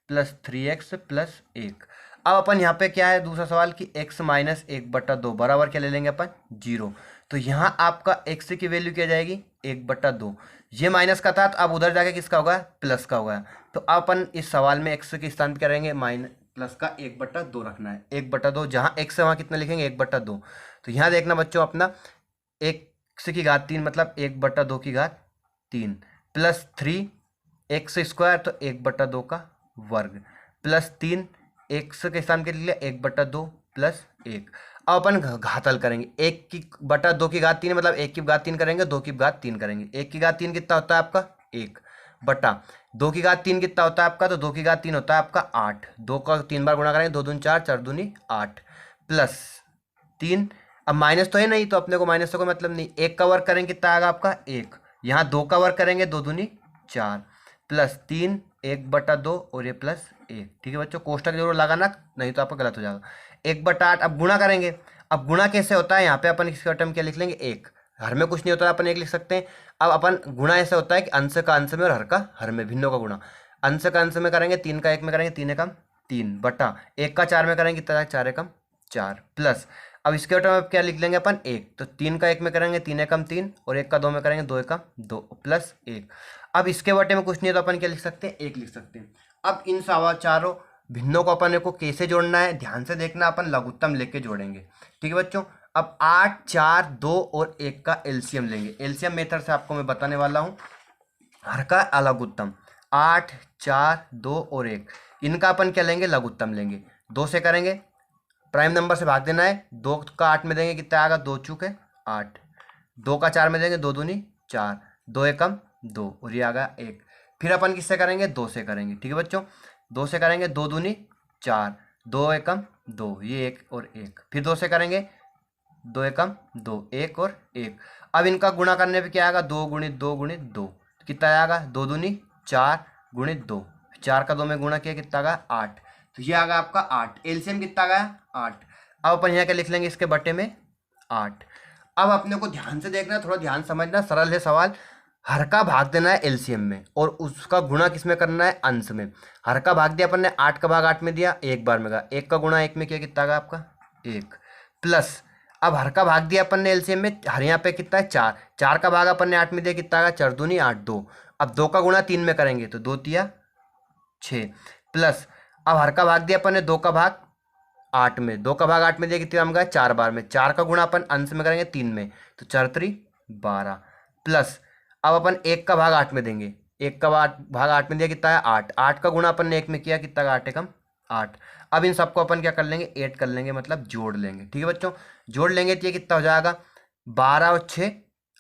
plus 3x plus 1। अब अपन यहाँ पे क्या है, दूसरा सवाल कि x माइनस 1/2 बराबर क्या ले लेंगे अपन, 0। तो यहाँ आपका x की वैल्यू क्या जाएगी, 1/2। ये माइनस का था तो अब उधर जाके किसका होगा, प्लस का होगा। तो अपन इस सवाल में x के स्थान पे क्या रहेंगे, प्लस का 1/2 रखना है। 1/2, जहाँ x है वहाँ कितना लिखेंगे, 1/2। तो यहाँ देखना बच्चों अपना, 1 की घात 3 मतलब 1/2 की घात 3 प्लस 3x स्क्वायर तो 1/2 का वर्ग प्लस 3 x के स्थान के लिए 1/2 प्लस 1। अब अपन घातल करेंगे, 1/2 की घात 3 मतलब 1 की घात 3 करेंगे, 2 की घात 3 करेंगे। 1 की घात 3 कितना होता है आपका 1 बटा 2 की घात 3 कितना होता है आपका, तो 2 की घात 3 होता है आपका 8। 2 का 3 बार गुणा करेंगे, 2 दूनी 4, 4 दूनी 8 प्लस 3। अब माइनस तो है नहीं तो अपने को माइनस से कोई मतलब नहीं। 1 का वर्ग करेंगे कितना आएगा आपका 1, यहाँ 2 का वर्ग करेंगे 2 दूनी 4 प्लस 3 1/2 और ये प्लस 1। ठीक है बच्चों, कोष्टक जरूर लगाना नहीं तो आपका गलत हो जाएगा। 1/8। अब गुणा करेंगे, अब गुणा कैसे होता है, यहाँ पे अपन इसका टर्म क्या लिख लेंगे 1, हर में कुछ नहीं होता है अपन 1 लिख सकते हैं। अब अपन गुणा ऐसे होता है कि अंश का अंश में और हर का हर में, भिन्नों का गुणा। अंश का अंश में करेंगे 3 का 1 में करेंगे 3 एकम 3 बटा 1 का 4 में करेंगे कितना 4 एकम 4 प्लस। अब इसके बटे में क्या लिख लेंगे अपन 1, तो 3 का 1 में करेंगे 3 एकम 3 और 1 का 2 में करेंगे 2 एकम 2 प्लस 1। अब इसके बटे में कुछ नहीं है तो अपन क्या लिख सकते हैं 1 लिख सकते हैं। अब इन चारों भिन्नों को अपन को कैसे जोड़ना है ध्यान से देखना, अपन लघुत्तम लेके जोड़ेंगे। ठीक है बच्चों, अब 8 4 2 और 1 का एलसीएम लेंगे। एलसीएम मेथड से आपको मैं बताने वाला हूँ। हर का लघुत्तम 8 4 2 और 1, इनका अपन क्या लेंगे लघुत्तम लेंगे। 2 से करेंगे, प्राइम नंबर से भाग देना है। 2 का 8 में देंगे कितना आएगा 2 चूके 8, 2 का 4 में देंगे 2 दूनी 4, 2 एकम 2 और ये आ गया 1। फिर अपन किससे करेंगे 2 से करेंगे। ठीक है बच्चों, 2 से करेंगे 2 दूनी 4, 2 एकम 2 ये 1 और 1। फिर 2 से करेंगे 2 एकम 2 1 और 1। अब इनका गुणा करने पे क्या आएगा 2 गुणित 2 गुणित 2 कितना आएगा 2 दूनी 4 गुणित 2, 4 का 2 में गुणा किया कितना आएगा 8, तो ये आ गया आपका 8। एलसीएम कितना गया 8। अब अपन यहाँ क्या लिख लेंगे इसके बटे में 8। अब अपने को ध्यान से देखना, थोड़ा ध्यान समझना, सरल है सवाल। हर का भाग देना है एलसीएम में और उसका गुणा किस में करना है अंश में। हर का भाग दिया अपन ने 8 का भाग 8 में दिया, एक बार में का 1 का गुणा 1 में किया कितना गया आपका 1 प्लस। अब हर का भाग दिया अपन ने एलसीएम में, हर यहाँ पे कितना है 4, 4 का भाग अपन ने 8 में दिया कितना गया 4 दूनी 8 2। अब 2 का गुणा 3 में करेंगे तो 2 तिया 6 प्लस। अब हर का भाग दिया अपन ने 2 का भाग 8 में, 2 का भाग 8 में दिया कितना में गया 4 बार में, 4 का गुणा अपन अंश में करेंगे 3 में तो 4 3 12 प्लस। अब अपन 1 का भाग 8 में देंगे, 1 का भाग 8 में दिया कितना है 8, 8 का गुणा अपन ने 1 में किया कितना 8 एकम 8। अब इन सबको अपन क्या कर लेंगे ऐड कर लेंगे, मतलब जोड़ लेंगे। ठीक है बच्चों, जोड़ लेंगे तो ये कितना हो जाएगा 12 और 6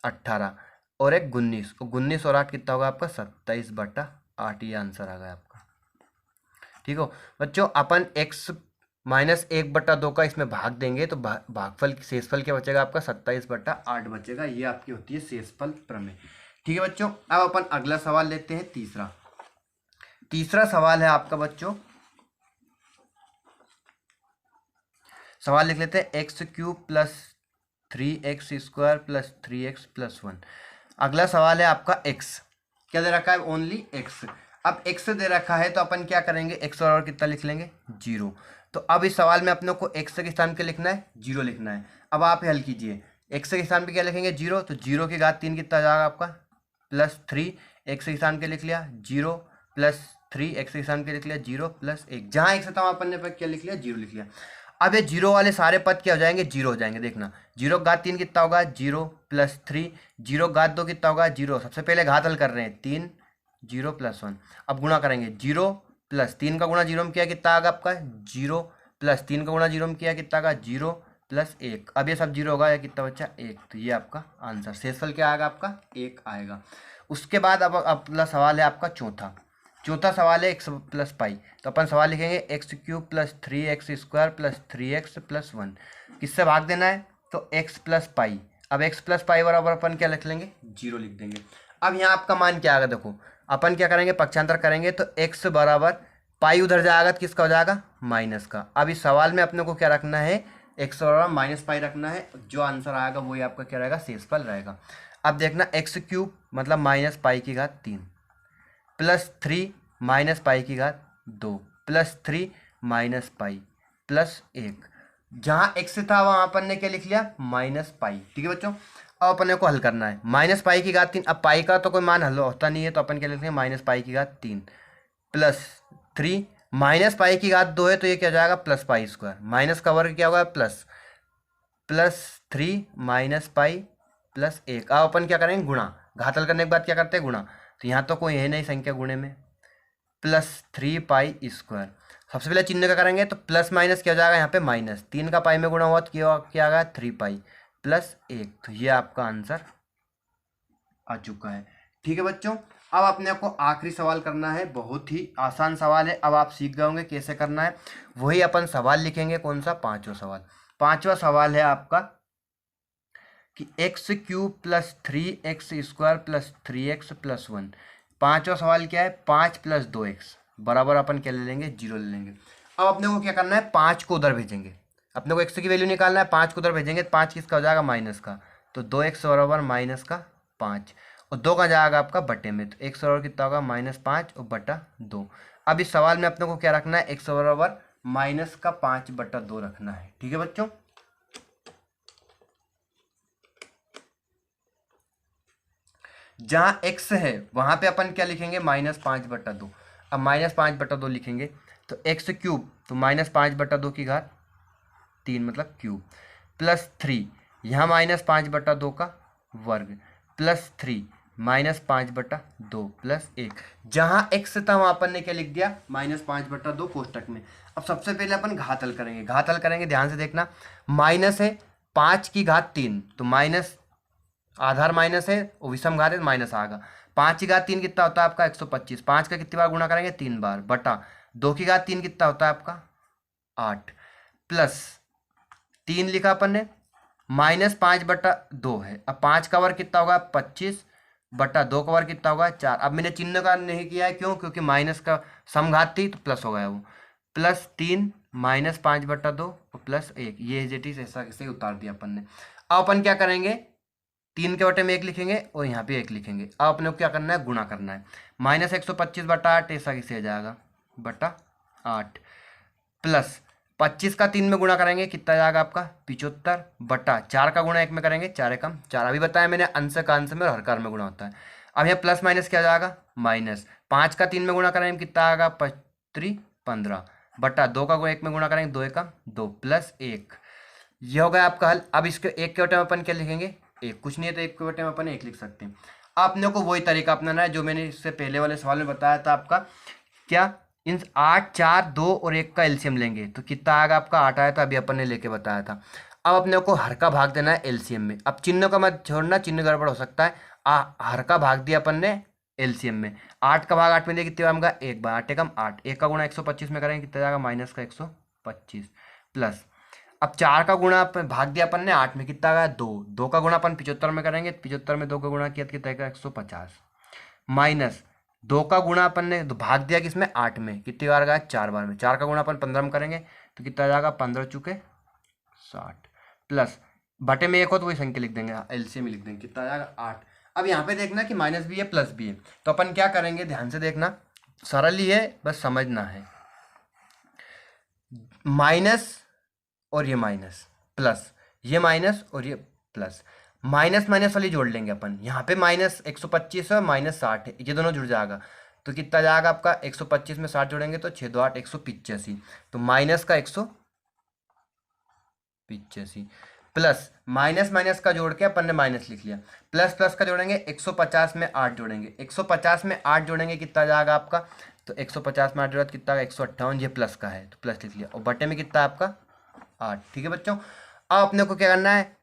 18 और 1 19, 19 और 8 कितना होगा आपका 27/8, ये आंसर आ गया आपका। ठीक हो बच्चों, अपन x माइनस 1/2 का इसमें भाग देंगे तो भागफल शेषफल क्या बचेगा आपका 27/8 बचेगा। ये आपकी होती है शेषफल प्रमेय। ठीक है बच्चों, अब अपन अगला सवाल लेते हैं। तीसरा सवाल है आपका बच्चों, सवाल लिख लेते हैं x³ plus 3x² plus 3x+1। अगला सवाल है आपका x, क्या दे रखा है ओनली x। अब x दे रखा है तो अपन क्या करेंगे x और कितना लिख लेंगे 0। तो अब इस सवाल में अपने को x के स्थान पे लिखना है 0 लिखना है। अब आप हल कीजिए, x के स्थान पे क्या लिखेंगे 0, तो 0 की घात 3 कितना जाएगा आपका +3, x के स्थान पे लिख लिया 0 प्लस 3, x के स्थान पे लिख लिया 0 प्लस 1। जहाँ x था वहाँ अपन ने क्या लिख लिया 0 लिख लिया। अब ये 0 वाले सारे पद क्या हो जाएंगे 0 हो जाएंगे। देखना 0 की घात 3 कितना होगा 0 प्लस 3, 0 की घात 2 कितना होगा 0। सबसे पहले घात हल कर रहे हैं 3 0 प्लस 1। अब गुणा करेंगे 0 प्लस 3 का गुणा 0 में किया कितना आएगा आपका 0 प्लस 3 का गुणा 0 में किया कितना आएगा 0 प्लस 1। अब ये सब 0 होगा या कितना बच्चा 1, तो ये आपका आंसर शेषफल क्या आएगा आपका 1 आएगा। उसके बाद अब अगला सवाल है आपका चौथा सवाल है x प्लस पाई। तो अपन सवाल लिखेंगे x³ plus 3x² plus 3x+1। किससे भाग देना है तो x प्लस पाई। अब x प्लस पाई बराबर अपन क्या लिख लेंगे 0 लिख देंगे। अब यहाँ आपका मान क्या आएगा, देखो अपन क्या करेंगे पक्षांतर करेंगे तो x बराबर पाई उधर जाएगा तो किसका हो जाएगा माइनस का। अब इस सवाल में अपने को क्या रखना है x बराबर माइनस पाई रखना है। जो आंसर आएगा वही आपका क्या रहेगा शेषफल रहेगा। अब देखना x³ मतलब माइनस पाई की घात 3 प्लस 3 माइनस पाई की घात 2 प्लस 3 माइनस पाई प्लस 1। जहाँ x था वहाँ अपन ने क्या लिख लिया माइनस पाई। ठीक है बच्चों, अब अपन को हल करना है माइनस पाई की घात 3। अब पाई का तो कोई मान हल होता नहीं है तो अपन क्या लिखते हैं माइनस पाई की घात 3 प्लस 3 माइनस पाई की घात 2 है तो ये क्या जाएगा प्लस पाई स्क्वायर। माइनस का वर्ग क्या होगा प्लस 3 माइनस पाई प्लस 1। अब अपन क्या करेंगे गुणा, घात हल करने के बाद क्या करते हैं गुणा। तो यहाँ तो कोई है नहीं संख्या गुणे में, प्लस 3 पाई स्क्वायर। सबसे पहले चिन्ह का करेंगे तो प्लस माइनस क्या हो जाएगा, यहाँ पे माइनस 3 का पाई में गुणा हुआ तो क्या आ गया 3 पाई प्लस 1। तो ये आपका आंसर आ चुका है। ठीक है बच्चों, अब अपने आपको आखिरी सवाल करना है, बहुत ही आसान सवाल है। अब आप सीख गए होंगे कैसे करना है। वही अपन सवाल लिखेंगे, कौन सा, पांचवा सवाल। पांचवा सवाल है आपका कि x cube plus 3x square plus 3x plus 1। पांचवा सवाल क्या है, 5 प्लस 2x बराबर अपन क्या ले लेंगे, 0 ले लेंगे। अब अपने को क्या करना है, 5 को उधर भेजेंगे। अपने को x की वैल्यू निकालना है, 5 को उधर भेजेंगे तो 5 किसका हो जाएगा, माइनस का। तो 2x बराबर माइनस का 5 और 2 का जाएगा आपका बटे में। तो x बराबर कितना होगा, -5 और बटा 2। अब इस सवाल में अपने को क्या रखना है, x बराबर -5 बटा 2 रखना है। ठीक है बच्चों, जहां x है वहां पे अपन क्या लिखेंगे, -5 बटा 2। अब -5 बटा 2 लिखेंगे तो एक्स क्यूब, तो -5 बटा 2 की घात 3 मतलब क्यूब, प्लस 3 यहाँ -5 बटा 2 का वर्ग प्लस 3 -5 बटा 2 प्लस 1। जहां x था वहां अपन ने क्या लिख दिया, -5 बटा 2 कोष्टक में। अब सबसे पहले अपन घात हल करेंगे। घात हल करेंगे, ध्यान से देखना, माइनस है 5 की घात 3 तो माइनस, आधार माइनस है और विषम घात है तो माइनस आएगा। 5 की घात 3 कितना होता है आपका, 125। 5 का कितनी बार गुणा करेंगे, 3 बार, बटा 2 की घात 3 कितना होता है आपका 8, प्लस 3 लिखा अपन ने, -5 बटा 2 है। अब 5 का वर्ग कितना होगा, 25 बटा 2 का वर्ग कितना होगा 4। अब मैंने चिन्ह का नहीं किया है, क्यों, क्योंकि माइनस का समघात थी तो प्लस हो गया वो, प्लस 3 -5 बटा 2 और प्लस 1। ये जेटी ऐसा कैसे उतार दिया अपन ने। अब अपन क्या करेंगे, 3 के बटे में 1 लिखेंगे और यहाँ पे 1 लिखेंगे। अब अपने को क्या करना है, गुणा करना है। -125 बटा 8 ऐसा कैसे आ जाएगा, बटा 8, प्लस 25 का 3 में गुणा करेंगे कितना जाएगा आपका 75 बटा 4 का गुणा 1 में करेंगे 4 एकम 4। अभी बताया मैंने, अंश का अंश में और हर में गुणा होता है। अब यहाँ प्लस माइनस क्या जाएगा, माइनस 5 का 3 में गुणा करेंगे कितना आएगा 15 बटा 2 का 1 में गुणा करेंगे 2 एकम 2 प्लस 1। ये हो गया आपका हल। अब इसके 1 के बटे में अपन क्या लिखेंगे, 1, कुछ नहीं है तो 1 के बटे में अपन 1 लिख सकते हैं। आपने को वही तरीका अपनाना है जो मैंने इससे पहले वाले सवाल में बताया था आपका। क्या, इन 8, 4, 2 और 1 का एलसीएम लेंगे तो कितना आएगा आपका 8 आया था, अभी अपन ने लेके बताया था। अब अपने को हर का भाग देना है एलसीएम में। अब चिन्ह का मत छोड़ना, चिन्ह गड़बड़ हो सकता है। हर का भाग दिया अपन ने एलसीएम में, 8 का भाग 8 में दिया कितने बार, 1 बार, 8 एकम 8, 1 का गुणा 125 में करेंगे कितना जाएगा माइनस का 125, प्लस अब 4 का गुणा भाग दिया अपन ने 8 में कितना आया 2, 2 का गुणा अपन 75 में करेंगे, 75 में 2 का गुणा किया कितना आएगा 150, माइनस 2 का गुणा अपन ने तो भाग दिया किसमें 8 में, कितनी बार गया 4 बार में, 4 का गुणा अपन 15 में करेंगे तो कितना जाएगा 15 चुके 60, प्लस बटे में 1 हो तो वही संख्या लिख देंगे, एलसीएम लिख देंगे कितना जाएगा 8। अब यहाँ पे देखना कि माइनस भी है प्लस भी है, तो अपन क्या करेंगे, ध्यान से देखना, सरल ही है बस समझना है। माइनस और ये माइनस, प्लस ये माइनस और ये प्लस, माइनस माइनस वाली जोड़ लेंगे अपन। यहाँ पे -125 है, -60 है, ये दोनों जुड़ जाएगा तो कितना जाएगा आपका 125 में 60 जोड़ेंगे तो 6 2 8 185, तो माइनस का 185, प्लस माइनस माइनस का जोड़ के अपन ने माइनस लिख लिया, प्लस प्लस का जोड़ेंगे 150 में 8 जोड़ेंगे, 150 में 8 जोड़ेंगे कितना जाएगा आपका, तो 150 में 8 जोड़ा कितना 158, ये प्लस का है तो प्लस लिख लिया, और बटे में कितना आपका 8। ठीक है बच्चों, अब अपने को क्या करना है,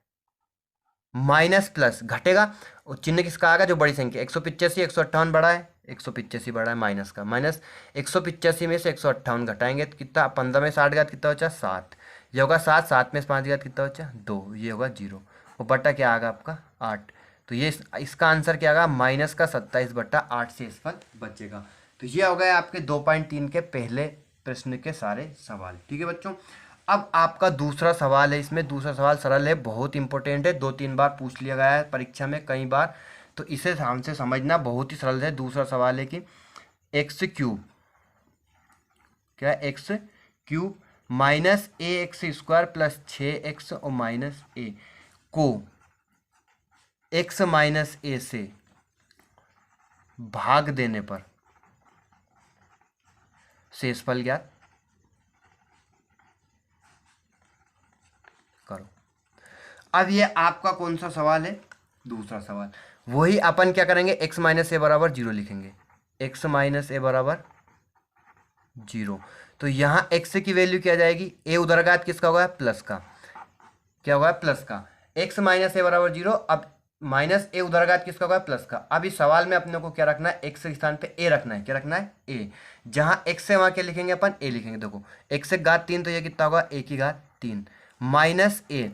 माइनस प्लस घटेगा और चिन्ह किसका आएगा, जो बड़ी संख्या 185, 158 बड़ा है, 185 बड़ा है माइनस का, माइनस 185 में से 158 घटाएंगे तो कितना 15 में 60 घात कितना बचा 7, ये होगा 7, 7 में 5 घात कितना बचा 2, ये होगा 0 और बटा क्या आएगा आपका 8। तो ये इसका आंसर क्या आएगा माइनस का 27 बटा 8 से इस पर बचेगा। तो ये हो गए आपके 2.3 के पहले प्रश्न के सारे सवाल। ठीक है बच्चों, अब आपका दूसरा सवाल है, इसमें दूसरा सवाल सरल है, बहुत इंपॉर्टेंट है, 2-3 बार पूछ लिया गया है परीक्षा में कई बार, तो इसे ध्यान से समझना, बहुत ही सरल है। दूसरा सवाल है कि एक्स क्यूब, क्या एक्स क्यूब माइनस ए एक्स स्क्वायर प्लस 6x और माइनस ए को x माइनस ए से भाग देने पर शेषफल ज्ञात करो। अब ये आपका कौन सा सवाल है, दूसरा सवाल। वही अपन क्या करेंगे, x माइनस ए बराबर 0 लिखेंगे, x माइनस ए बराबर 0। तो यहाँ एक्स की वैल्यू क्या जाएगी, ए उधर घात किसका होगा, प्लस का, क्या होगा, प्लस का, एक्स माइनस ए बराबर 0। अब माइनस ए उधर घात किसका होगा, प्लस का। अब इस सवाल में अपने को क्या रखना है, एक्स के स्थान पे ए रखना है, क्या रखना है, ए। जहाँ एक्स है वहाँ क्या लिखेंगे अपन, ए लिखेंगे। देखो एक्स एक घात 3 तो ये कितना होगा, ए की घात 3 माइनस ए,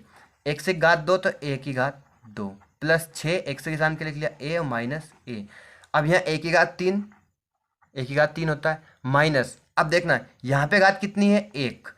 एक्स एक घात 2 तो ए की घात 2 प्लस 6, एक्स के स्थान के लिख लिया ए और माइनस ए। अब यहाँ ए की घात 3, ए की घात 3 होता है माइनस, अब देखना यहाँ पे घात कितनी है, 1।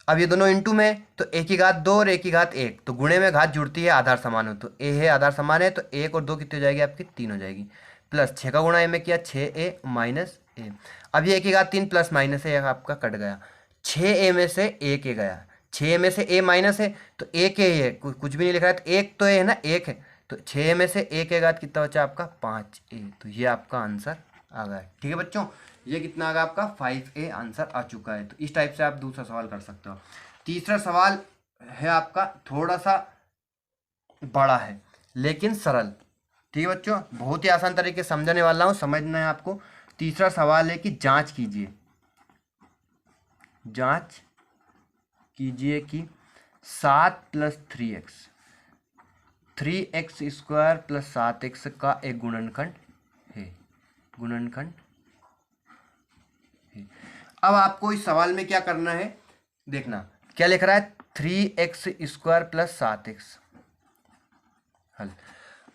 अब ये दोनों इंटू में, तो ए की घात 2 और ए की घात 1, तो गुणे में घात जुड़ती है, आधार समान हो, तो ए है आधार समान है, तो 1 और 2 कितनी हो जाएगी आपकी, 3 हो जाएगी। प्लस 6 का गुणा ए में किया, 6a माइनस ए। अब ये ए की घात 3 प्लस माइनस ए आपका कट गया, 6a में से ए के गया, 6 में से ए माइनस है तो ए के ही है, कुछ भी नहीं लिखा है, तो एक तो ए है ना, एक है, तो 6 में से ए के घात कितना बचा आपका, 5a। तो ये आपका आंसर आ गया। ठीक है बच्चों, ये कितना आ गया आपका, 5a आंसर आ चुका है। तो इस टाइप से आप दूसरा सवाल कर सकते हो। तीसरा सवाल है आपका थोड़ा सा बड़ा है लेकिन सरल। ठीक है बच्चों, बहुत ही आसान तरीके से समझाने वाला हूँ, समझना है आपको। तीसरा सवाल है कि जांच कीजिए, जांच कीजिए कि 7 + 3x, 3x square plus 7x का एक गुणनखंड है, गुणनखंड है। अब आपको इस सवाल में क्या करना है, देखना क्या लिख रहा है, 3x स्क्वायर प्लस 7x हल।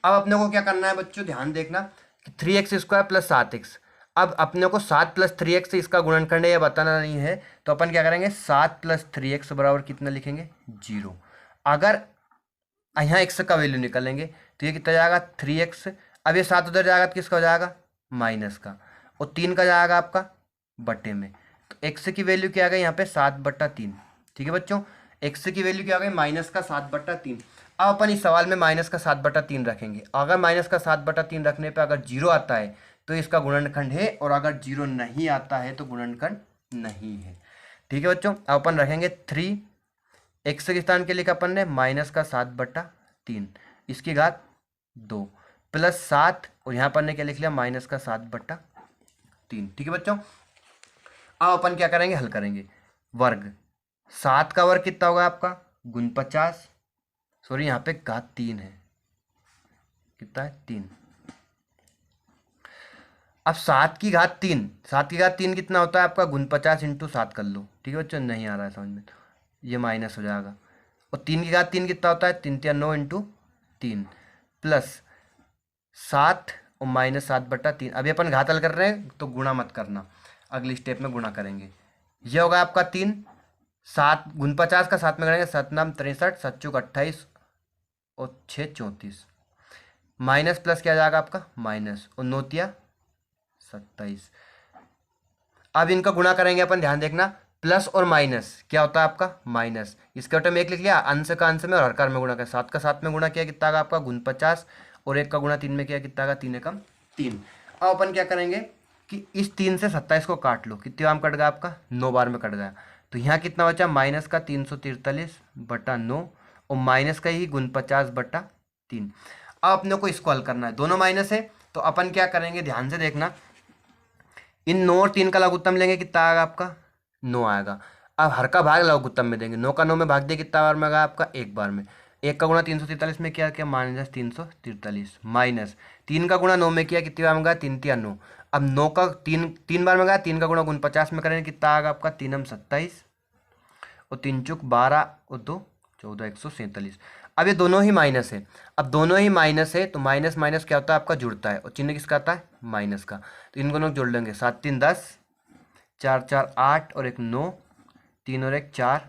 अब अपने को क्या करना है बच्चों, ध्यान देखना कि 3x स्क्वायर प्लस 7x, अब अपने को 7 + 3x इसका गुणनखंड है, यह बताना नहीं है, तो अपन क्या करेंगे, 7 + 3x बराबर कितना लिखेंगे, 0। अगर यहाँ x का वैल्यू निकालेंगे तो ये कितना जाएगा, 3x। अब ये 7 उधर जाएगा तो किसका हो जाएगा, माइनस का, और 3 का जाएगा आपका बटे में, तो x की वैल्यू क्या आ गई यहाँ पे, 7/3। ठीक है बच्चों, x की वैल्यू क्या आ गई, माइनस का 7/3। अब अपन इस सवाल में माइनस का 7/3 रखेंगे। अगर माइनस का 7/3 रखने पे अगर 0 आता है तो इसका गुणनखंड है, और अगर 0 नहीं आता है तो गुणनखंड नहीं है। ठीक है बच्चों, अब अपन रखेंगे 3, x के स्थान के लिए अपन ने माइनस का 7/3, इसकी घात 2 प्लस 7, और यहाँ पर ने क्या लिख लिया, माइनस का 7/3। ठीक है बच्चों, अब अपन क्या करेंगे, हल करेंगे। वर्ग, 7 का वर्ग कितना होगा आपका, गुण 50, सॉरी यहाँ पे घात 3 है, कितना है, 3। अब 7 की घात 3, 7 की घात 3 कितना होता है आपका, गुण 50 × 7 कर लो। ठीक है बच्चों, नहीं आ रहा है समझ में, ये माइनस हो जाएगा, और 3 की घात 3 कितना होता है, 3 × 9 × 3 प्लस 7 और माइनस 7/3। अभी अपन घात हल कर रहे हैं तो गुणा मत करना, अगली स्टेप में गुणा करेंगे। ये होगा आपका 3, 7 गुण 50 का 7 में करेंगे, 7 नाम 63, 7 चौक 28 और 6 34, माइनस प्लस क्या जाएगा आपका, माइनस, और 9 × 27। अब इनका गुणा करेंगे अपन, ध्यान देखना, प्लस और माइनस क्या होता है आपका, माइनस, इसके बटे में 1 लिख लिया, अंश का अंश में और हरकार में गुणा किया, 7 का 7 में गुणा किया, कितना आगा आपका, गुण 50, और 1 का गुणा 3 में किया, कितना आगा, 3 एकम 3। अब अपन क्या करेंगे कि इस 3 से 27 को काट लो, कितने बार कट गया आपका, 9 बार में कट गया, तो यहाँ कितना बचा, माइनस का 343/9, और माइनस का ही गुण 50/3। अब अपने को इसको हल करना है, दोनों माइनस है, तो अपन क्या करेंगे, ध्यान से देखना, इन 9 और 3 का लघुत्तम लेंगे, कितना आएगा आपका, 9 आएगा। अब हर का भाग लघुत्तम में देंगे, 9 का 9 में भाग दिया, कितना बार में आएगा आपका, एक बार में। 1 का गुणा 343 में किया, माइनस 343, माइनस 3 का गुणा 9 में किया, कितनी बार में गया, 3 × 9। अब 9 का 3 बार में गया, 3 का गुणा गुण 50 में करेंगे, कितना आएगा आपका, 3 × 27 और 3 चौक 12 और 2 14, 147। अब ये दोनों ही माइनस है, अब दोनों ही माइनस है तो माइनस माइनस क्या होता है आपका, जुड़ता है, और चिन्ह किसका आता है, माइनस का, तो इन दोनों जोड़ लेंगे, 7 × 3 = 10, 4 × 4 = 8 और 1 = 9, 3 और 1 = 4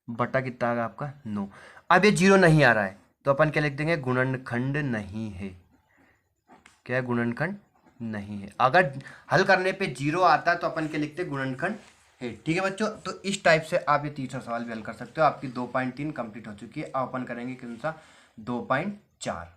बटा कितना आएगा आपका, 9। अब ये 0 नहीं आ रहा है तो अपन क्या लिख देंगे, गुणनखंड नहीं है। क्या है, गुणनखंड नहीं है। अगर हल करने पे 0 आता है तो अपन क्या लिखते हैं, गुणनखंड है। ठीक है बच्चों, तो इस टाइप से आप ये तीसरा सवाल भी हल कर सकते हो। आपकी 2.3 कंप्लीट हो चुकी है। अब अपन करेंगे कौन सा, 2.4।